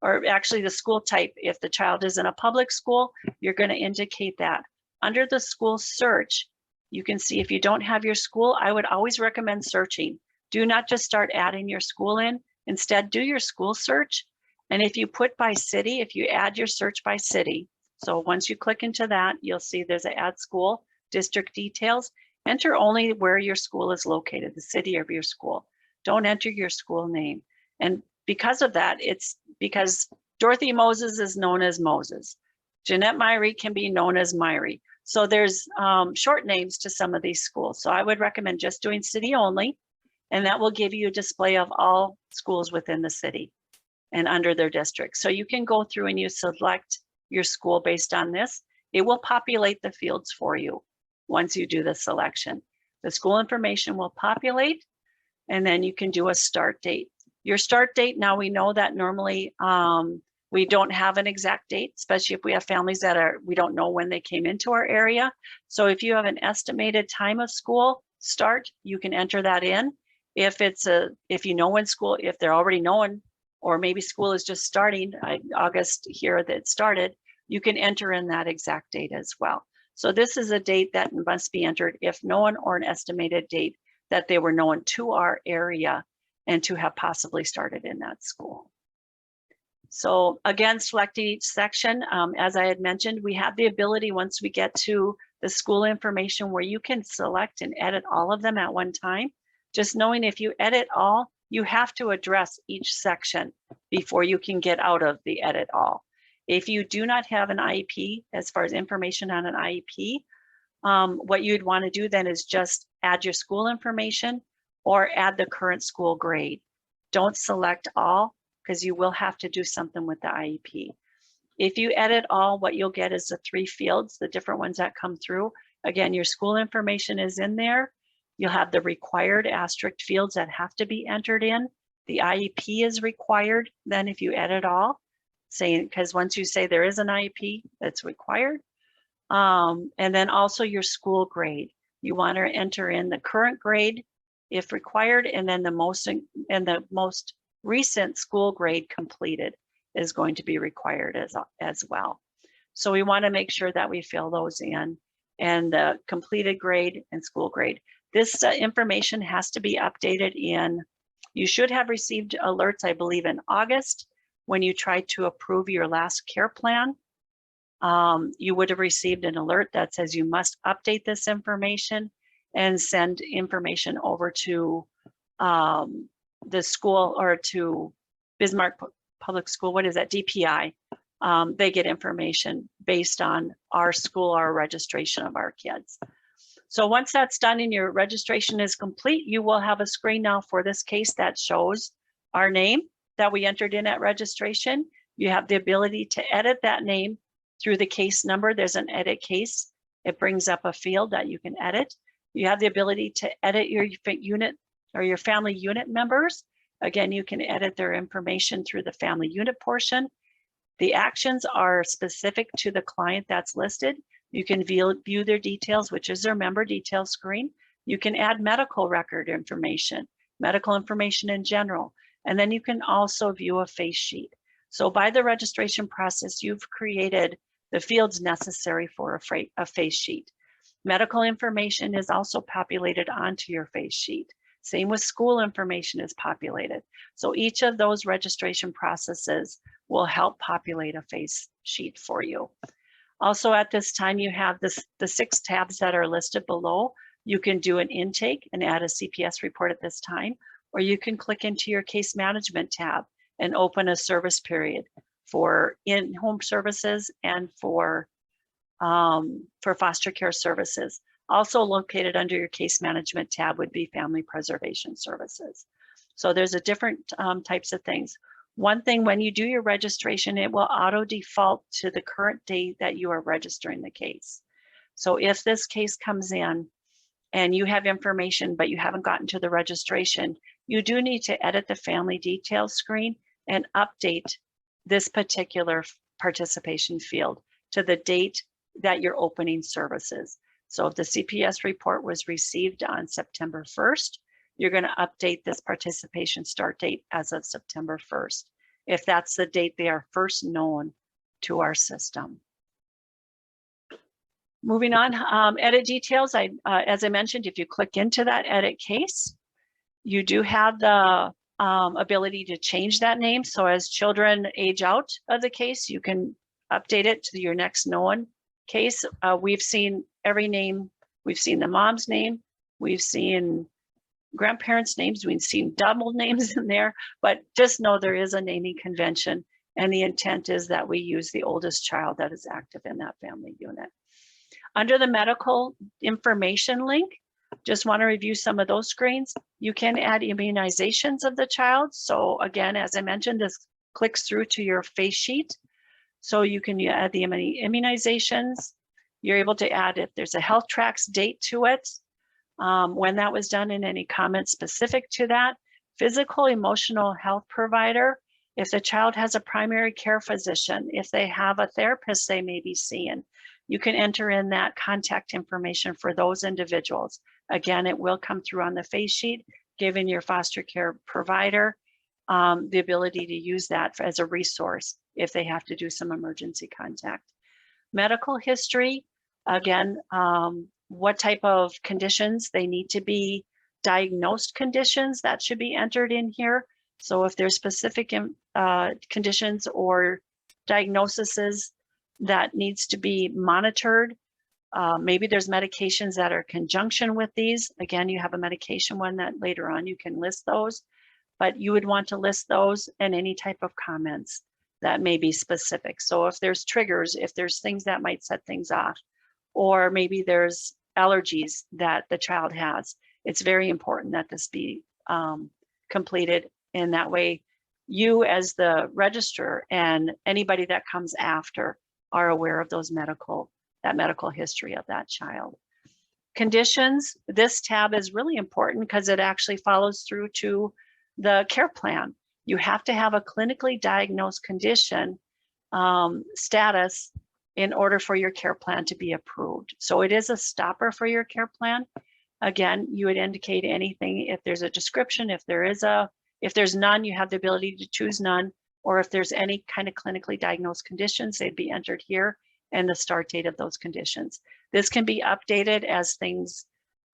or actually the school type, if the child is in a public school, you're going to indicate that. Under the school search, you can see if you don't have your school, I would always recommend searching. Do not just start adding your school in. Instead, do your school search. And if you put by city, if you add your search by city, so once you click into that, you'll see there's an add school, district details. Enter only where your school is located, the city of your school. Don't enter your school name. And because of that, it's because Dorothy Moses is known as Moses. Jeanette Myrie can be known as Myrie. So there's short names to some of these schools. So I would recommend just doing city only, and that will give you a display of all schools within the city and under their district. So you can go through and you select your school based on this. It will populate the fields for you once you do the selection. The school information will populate, and then you can do a start date. Your start date, now we know that normally we don't have an exact date, especially if we have families that we don't know when they came into our area. So if you have an estimated time of school start, you can enter that in. If you know when school, if they're already knowing, or maybe school is just starting, August here that it started, you can enter in that exact date as well. So this is a date that must be entered if known, or an estimated date that they were known to our area and to have possibly started in that school. So again, selecting each section, as I had mentioned, we have the ability once we get to the school information where you can select and edit all of them at one time. Just knowing if you edit all, you have to address each section before you can get out of the edit all. If you do not have an IEP, as far as information on an IEP, what you'd want to do then is just add your school information or add the current school grade. Don't select all, because you will have to do something with the IEP. If you edit all, what you'll get is the 3 fields, the different ones that come through. Again, your school information is in there. You'll have the required asterisk fields that have to be entered in. The IEP is required then if you edit all, saying, because once you say there is an IEP, that's required. And then also your school grade. You want to enter in the current grade if required, and then the most recent school grade completed is going to be required as well. So we want to make sure that we fill those in, and the completed grade and school grade. This information has to be updated in, you should have received alerts, I believe, in August when you tried to approve your last care plan. You would have received an alert that says you must update this information and send information over to the school, or to Bismarck Public School. What is that? DPI. They get information based on our school, our registration of our kids. So once that's done and your registration is complete, you will have a screen now for this case that shows our name that we entered in at registration. You have the ability to edit that name through the case number. There's an edit case. It brings up a field that you can edit. You have the ability to edit your unit or your family unit members. Again, you can edit their information through the family unit portion. The actions are specific to the client that's listed. You can view their details, which is their member details screen. You can add medical record information, medical information in general, and then you can also view a face sheet. So by the registration process, you've created the fields necessary for a face sheet. Medical information is also populated onto your face sheet. Same with school information is populated. So each of those registration processes will help populate a face sheet for you. Also at this time, you have the 6 tabs that are listed below. You can do an intake and add a CPS report at this time, or you can click into your case management tab and open a service period for in-home services and for foster care services. Also located under your case management tab would be family preservation services. So there's a different types of things. One thing, when you do your registration, it will auto default to the current date that you are registering the case. So if this case comes in and you have information, but you haven't gotten to the registration, you do need to edit the family details screen and update this particular participation field to the date that you're opening services. So if the CPS report was received on September 1st, you're going to update this participation start date as of September 1st, if that's the date they are first known to our system. Moving on, edit details. As I mentioned, if you click into that edit case, you do have the ability to change that name. So as children age out of the case, you can update it to your next known case. We've seen every name. We've seen the mom's name. We've seen grandparents' names. We've seen double names in there, but just know there is a naming convention, and the intent is that we use the oldest child that is active in that family unit. Under the medical information link, just want to review some of those screens. You can add immunizations of the child. So again, as I mentioned, this clicks through to your face sheet. So you can add the immunizations. You're able to add if there's a health tracks date to it, when that was done, and any comments specific to that. Physical, emotional health provider, if the child has a primary care physician, if they have a therapist they may be seeing, you can enter in that contact information for those individuals. Again, it will come through on the face sheet, giving your foster care provider the ability to use that as a resource if they have to do some emergency contact. Medical history, again, what type of conditions they need to be diagnosed conditions, that should be entered in here. So if there's specific conditions or diagnoses that needs to be monitored, maybe there's medications that are in conjunction with these. Again, you have a medication one that later on you can list those, but you would want to list those and any type of comments that may be specific. So if there's triggers, if there's things that might set things off, or maybe there's allergies that the child has, it's very important that this be completed. In that way, you as the registrar and anybody that comes after are aware of those medical history of that child. Conditions, this tab is really important because it actually follows through to the care plan. You have to have a clinically diagnosed condition status in order for your care plan to be approved. So it is a stopper for your care plan. Again, you would indicate anything if there's a description, if there's none, you have the ability to choose none, or if there's any kind of clinically diagnosed conditions, they'd be entered here and the start date of those conditions. This can be updated as things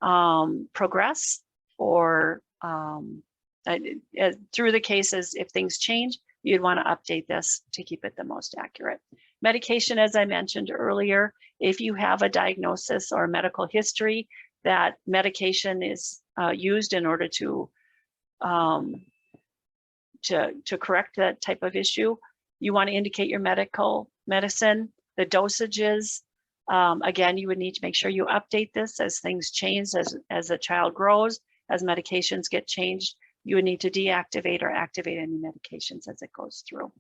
progress, or through the cases, if things change, you'd want to update this to keep it the most accurate. Medication, as I mentioned earlier, if you have a diagnosis or medical history that medication is used in order to correct that type of issue, you want to indicate your medicine, the dosages. Again, you would need to make sure you update this as things change, as a child grows, as medications get changed. You would need to deactivate or activate any medications as it goes through.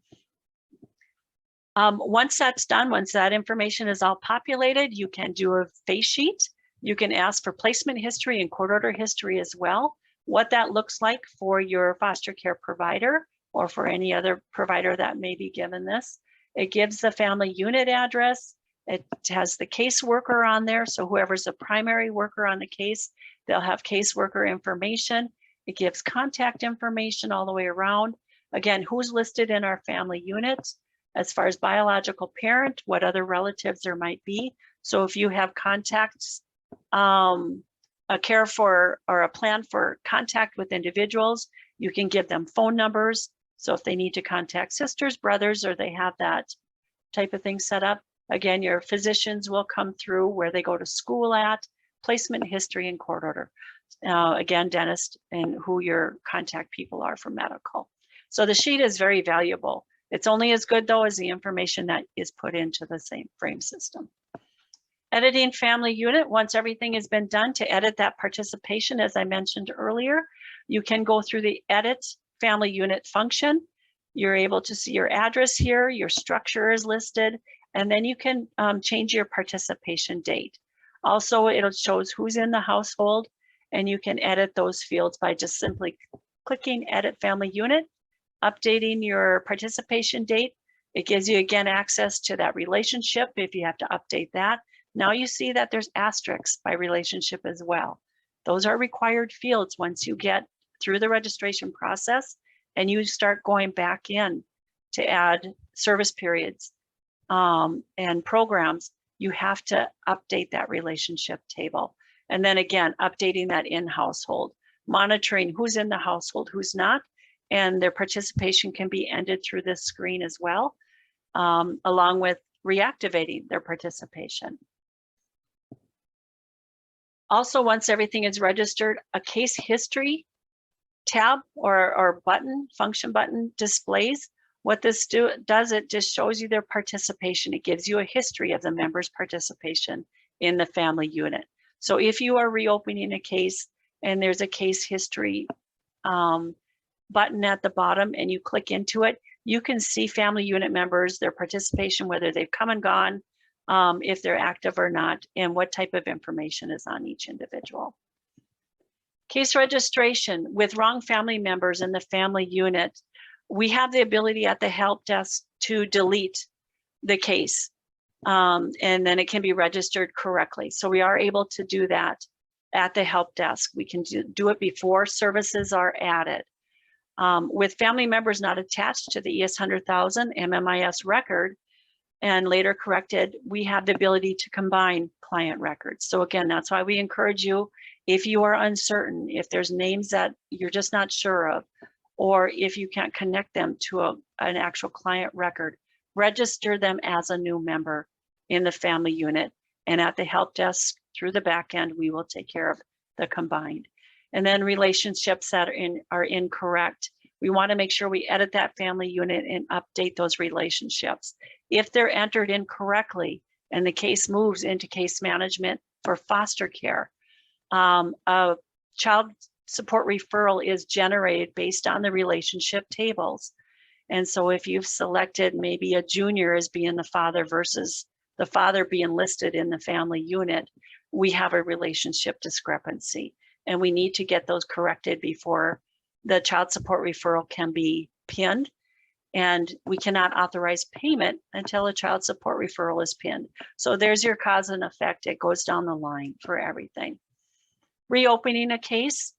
Once that's done, once that information is all populated, you can do a face sheet. You can ask for placement history and court order history as well, what that looks like for your foster care provider or for any other provider that may be given this. It gives the family unit address. It has the caseworker on there. So whoever's the primary worker on the case, they'll have caseworker information. It gives contact information all the way around. Again, who's listed in our family unit as far as biological parent, what other relatives there might be. So if you have contacts, a care for or a plan for contact with individuals, you can give them phone numbers. So if they need to contact sisters, brothers, or they have that type of thing set up, again, your physicians will come through where they go to school at, placement history and court order. Again, dentist and who your contact people are for medical. So the sheet is very valuable. It's only as good though as the information that is put into the same frame system. Editing family unit, once everything has been done to edit that participation, as I mentioned earlier, you can go through the edit family unit function. You're able to see your address here, your structure is listed, and then you can change your participation date. Also, it shows who's in the household, and you can edit those fields by just simply clicking edit family unit, updating your participation date It gives you, again, access to that relationship if you have to update that. Now you see that there's asterisks by relationship as well. Those are required fields once you get through the registration process and you start going back in to add service periods and programs. You have to update that relationship table. And then again, updating that in household, monitoring who's in the household, who's not, and their participation can be ended through this screen as well, along with reactivating their participation. Also, once everything is registered, a case history tab or button, function button displays. What this does, it just shows you their participation. It gives you a history of the members' participation in the family unit. So if you are reopening a case and there's a case history button at the bottom and you click into it, you can see family unit members, their participation, whether they've come and gone, if they're active or not, and what type of information is on each individual. Case registration with wrong family members in the family unit. We have the ability at the help desk to delete the case, and then it can be registered correctly. So we are able to do that at the help desk. We can do it before services are added. With family members not attached to the ES 100,000 MMIS record and later corrected, we have the ability to combine client records. So again, that's why we encourage you, if you are uncertain, if there's names that you're just not sure of, or if you can't connect them to an actual client record, register them as a new member in the family unit. And at the help desk through the back end, we will take care of the combined. And then relationships that are incorrect. We want to make sure we edit that family unit and update those relationships. If they're entered incorrectly and the case moves into case management for foster care, a child support referral is generated based on the relationship tables. And so if you've selected maybe a junior as being the father versus the father being listed in the family unit, we have a relationship discrepancy. And we need to get those corrected before the child support referral can be pinned. And we cannot authorize payment until a child support referral is pinned. So there's your cause and effect. It goes down the line for everything. Reopening a case.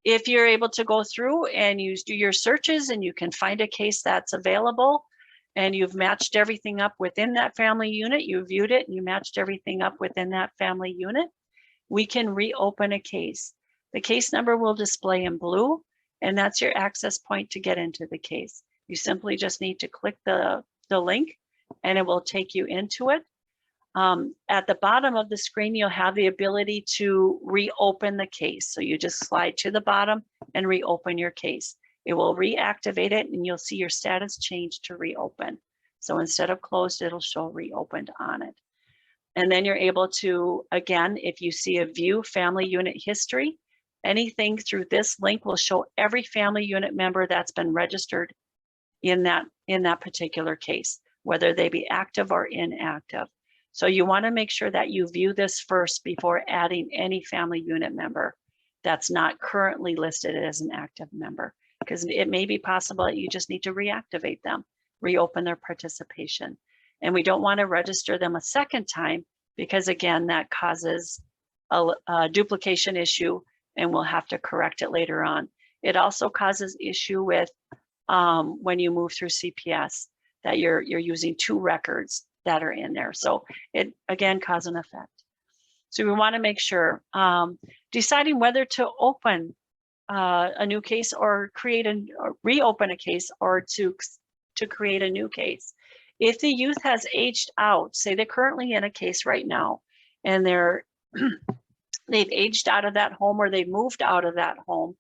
If you're able to go through and you do your searches and you can find a case that's available and you've matched everything up within that family unit, you viewed it and you matched everything up within that family unit, we can reopen a case. The case number will display in blue, and that's your access point to get into the case. You simply just need to click the link and it will take you into it. At the bottom of the screen, you'll have the ability to reopen the case. So you just slide to the bottom and reopen your case. It will reactivate it and you'll see your status change to reopen. So instead of closed, it'll show reopened on it. And then you're able to, again, if you see a view family unit history, anything through this link will show every family unit member that's been registered in that particular case, whether they be active or inactive. So you want to make sure that you view this first before adding any family unit member that's not currently listed as an active member, because it may be possible that you just need to reactivate them, reopen their participation. And we don't want to register them a second time because again, that causes a duplication issue and we'll have to correct it later on. It also causes issue with when you move through CPS that you're using two records that are in there. So it again cause and effect. So we want to make sure deciding whether to open a new case or reopen a case or to create a new case. If the youth has aged out, say they're currently in a case right now and they've aged out of that home or they've moved out of that home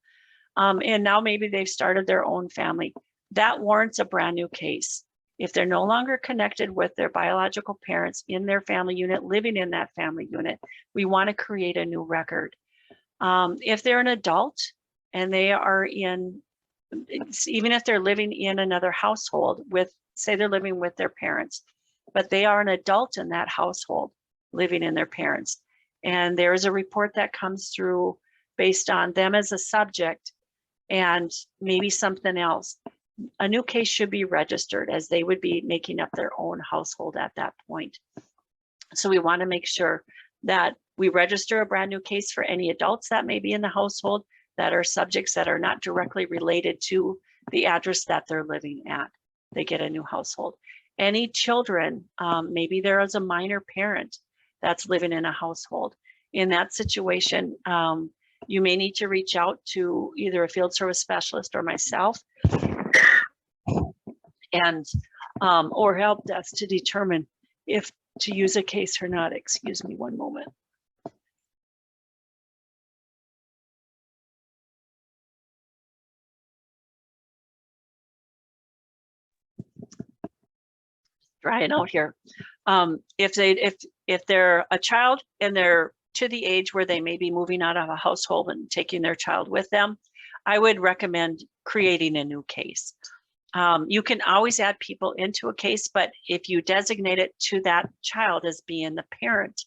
and now maybe they've started their own family, that warrants a brand new case. If they're no longer connected with their biological parents in their family unit, living in that family unit, we want to create a new record. If they're an adult and they are even if they're living in another household with, say they're living with their parents, but they are an adult in that household living in their parents. And there is a report that comes through based on them as a subject and maybe something else. a new case should be registered, as they would be making up their own household at that point. So we want to make sure that we register a brand new case for any adults that may be in the household that are subjects that are not directly related to the address that they're living at. They get a new household. Any children, maybe there is a minor parent that's living in a household. In that situation, you may need to reach out to either a field service specialist or myself, and or help desk to determine if to use a case or not. Excuse me one moment. Drying out here. If they're a child and they're to the age where they may be moving out of a household and taking their child with them, I would recommend creating a new case. You can always add people into a case, but if you designate it to that child as being the parent,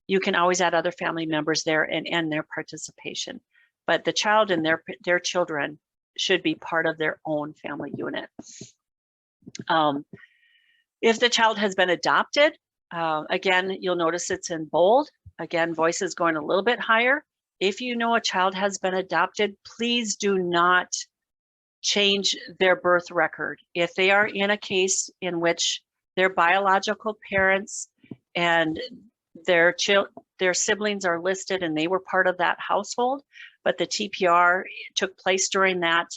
you can always add other family members there and end their participation. But the child and their children should be part of their own family unit. If the child has been adopted, again, you'll notice it's in bold. Again, voice is going a little bit higher. If you know a child has been adopted, please do not change their birth record. If they are in a case in which their biological parents and their siblings are listed and they were part of that household, but the TPR took place during that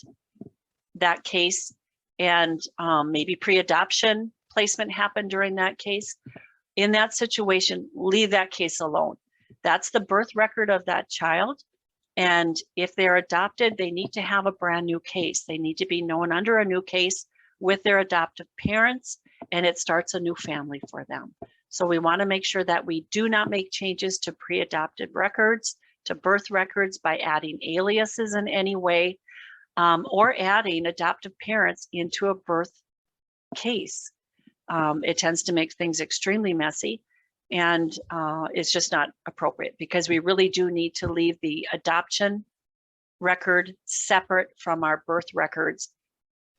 case, and maybe pre-adoption placement happened during that case, in that situation, leave that case alone. That's the birth record of that child. And if they're adopted, they need to have a brand new case. They need to be known under a new case with their adoptive parents, and it starts a new family for them. So we want to make sure that we do not make changes to pre-adopted records, to birth records by adding aliases in any way, or adding adoptive parents into a birth case. It tends to make things extremely messy, and it's just not appropriate, because we really do need to leave the adoption record separate from our birth records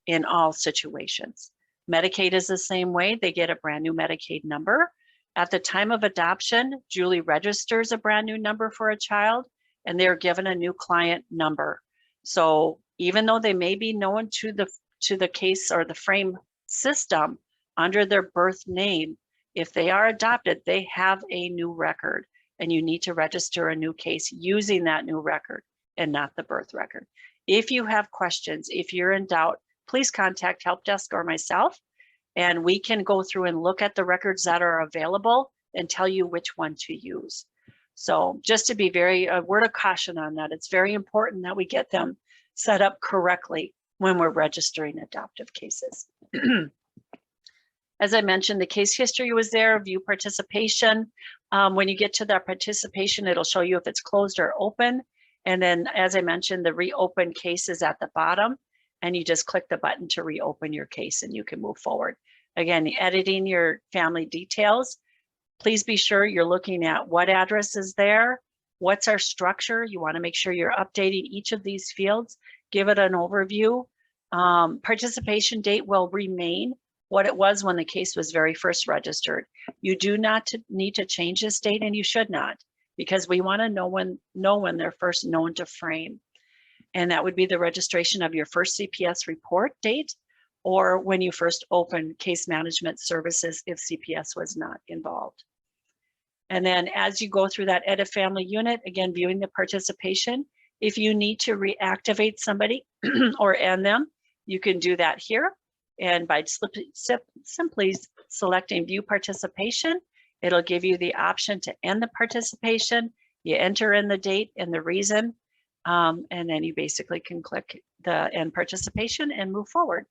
in all situations. Medicaid is the same way. They get a brand new Medicaid number. At the time of adoption, Julie registers a brand new number for a child, and they're given a new client number. So even though they may be known to the case or the frame system under their birth name, if they are adopted, they have a new record, and you need to register a new case using that new record and not the birth record. If you have questions, if you're in doubt, please contact Help Desk or myself, and we can go through and look at the records that are available and tell you which one to use. So just to be a word of caution on that, it's very important that we get them set up correctly when we're registering adoptive cases. As I mentioned, the case history was there, view participation. When you get to that participation, it'll show you if it's closed or open. And then, as I mentioned, the reopen case is at the bottom, and you just click the button to reopen your case and you can move forward. Again, editing your family details. Please be sure you're looking at what address is there, what's our structure. You want to make sure you're updating each of these fields, give it an overview. Participation date will remain what it was when the case was very first registered. You do not need to change this date, and you should not, because we want to know when they're first known to frame. And that would be the registration of your first CPS report date, or when you first opened case management services if CPS was not involved. And then as you go through that edit family unit, again, viewing the participation, if you need to reactivate somebody or end them, you can do that here. And by simply selecting view participation, it'll give you the option to end the participation. You enter in the date and the reason, and then you basically can click the end participation and move forward.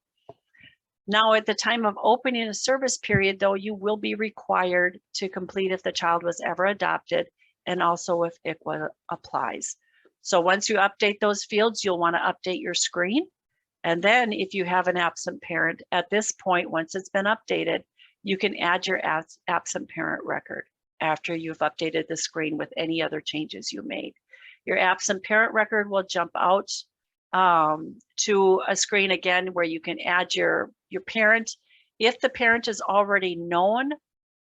Now, at the time of opening a service period, though, you will be required to complete if the child was ever adopted, and also if ICWA applies. So once you update those fields, you'll want to update your screen. And then if you have an absent parent, at this point, once it's been updated, you can add your absent parent record after you've updated the screen with any other changes you made. Your absent parent record will jump out to a screen again where you can add your parent. If the parent is already known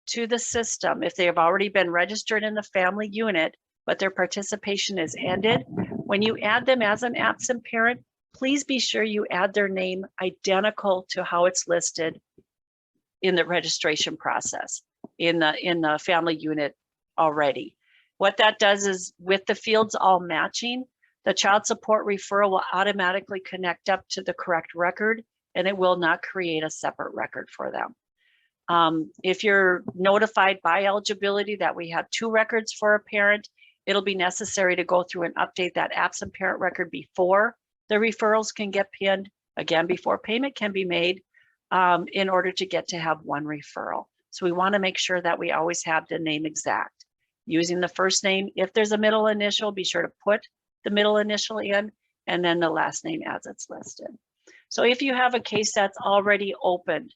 to the system, if they have already been registered in the family unit, but their participation is ended, when you add them as an absent parent, please be sure you add their name identical to how it's listed in the registration process in the family unit already. What that does is, with the fields all matching, the child support referral will automatically connect up to the correct record, and it will not create a separate record for them. If you're notified by eligibility that we have 2 records for a parent, it'll be necessary to go through and update that absent parent record before the referrals can get pinned, again, before payment can be made, in order to get to have 1 referral. So we want to make sure that we always have the name exact. Using the first name, if there's a middle initial, be sure to put the middle initial in, and then the last name as it's listed. So if you have a case that's already opened,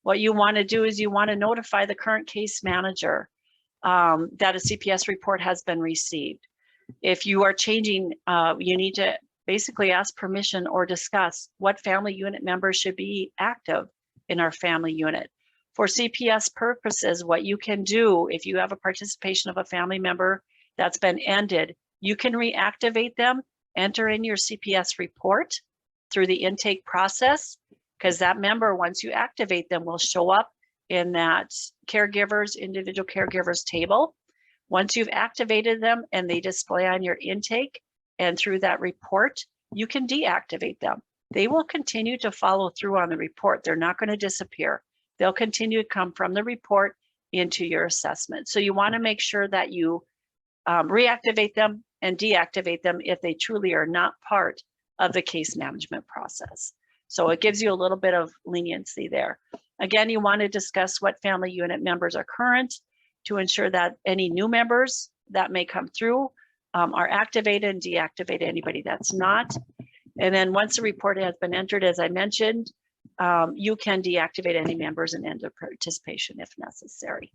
what you want to do is you want to notify the current case manager that a CPS report has been received. If you are changing, you need to basically ask permission or discuss what family unit members should be active in our family unit. For CPS purposes, what you can do if you have a participation of a family member that's been ended, you can reactivate them, enter in your CPS report through the intake process, because that member, once you activate them, will show up in that caregivers, individual caregivers table. Once you've activated them and they display on your intake and through that report, you can deactivate them. They will continue to follow through on the report. They're not going to disappear. They'll continue to come from the report into your assessment. So you want to make sure that you reactivate them and deactivate them if they truly are not part of the case management process. So it gives you a little bit of leniency there. Again, you want to discuss what family unit members are current to ensure that any new members that may come through are activated and deactivate anybody that's not. And then once the report has been entered, as I mentioned, you can deactivate any members and end their participation if necessary.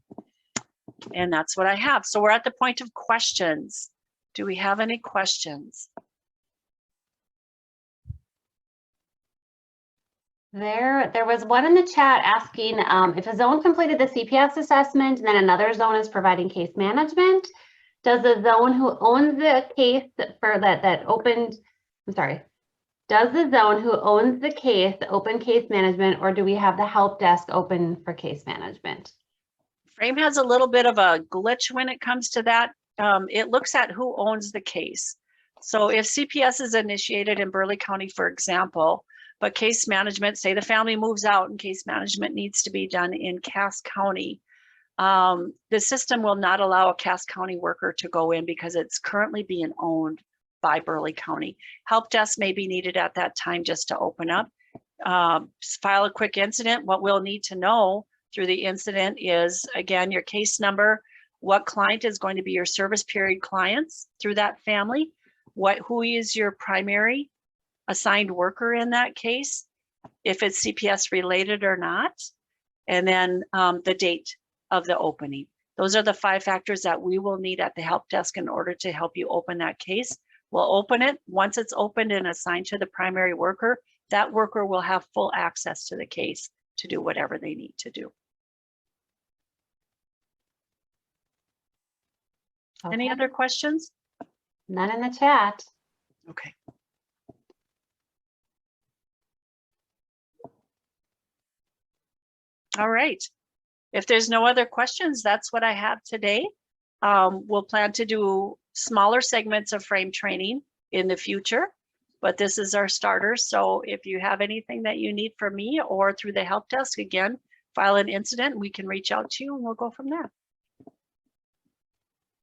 And that's what I have. So we're at the point of questions. Do we have any questions? There was one in the chat asking if a zone completed the CPS assessment and then another zone is providing case management, does the zone who owns the case for that opened, I'm sorry, does the zone who owns the case open case management, or do we have the help desk open for case management? Frame has a little bit of a glitch when it comes to that. It looks at who owns the case. So if CPS is initiated in Burleigh County, for example, but case management, say the family moves out and case management needs to be done in Cass County, the system will not allow a Cass County worker to go in because it's currently being owned by Burleigh County. Help desk may be needed at that time just to open up. File a quick incident. What we'll need to know through the incident is, again, your case number, what client is going to be your service period clients through that family, who is your primary assigned worker in that case, if it's CPS related or not, and then the date of the opening. Those are the 5 factors that we will need at the help desk in order to help you open that case. We'll open it. Once it's opened and assigned to the primary worker, that worker will have full access to the case to do whatever they need to do. Okay. Any other questions? None in the chat. Okay. All right. If there's no other questions, that's what I have today. We'll plan to do smaller segments of frame training in the future, but this is our starter. So if you have anything that you need from me or through the help desk, again, file an incident, we can reach out to you and we'll go from there.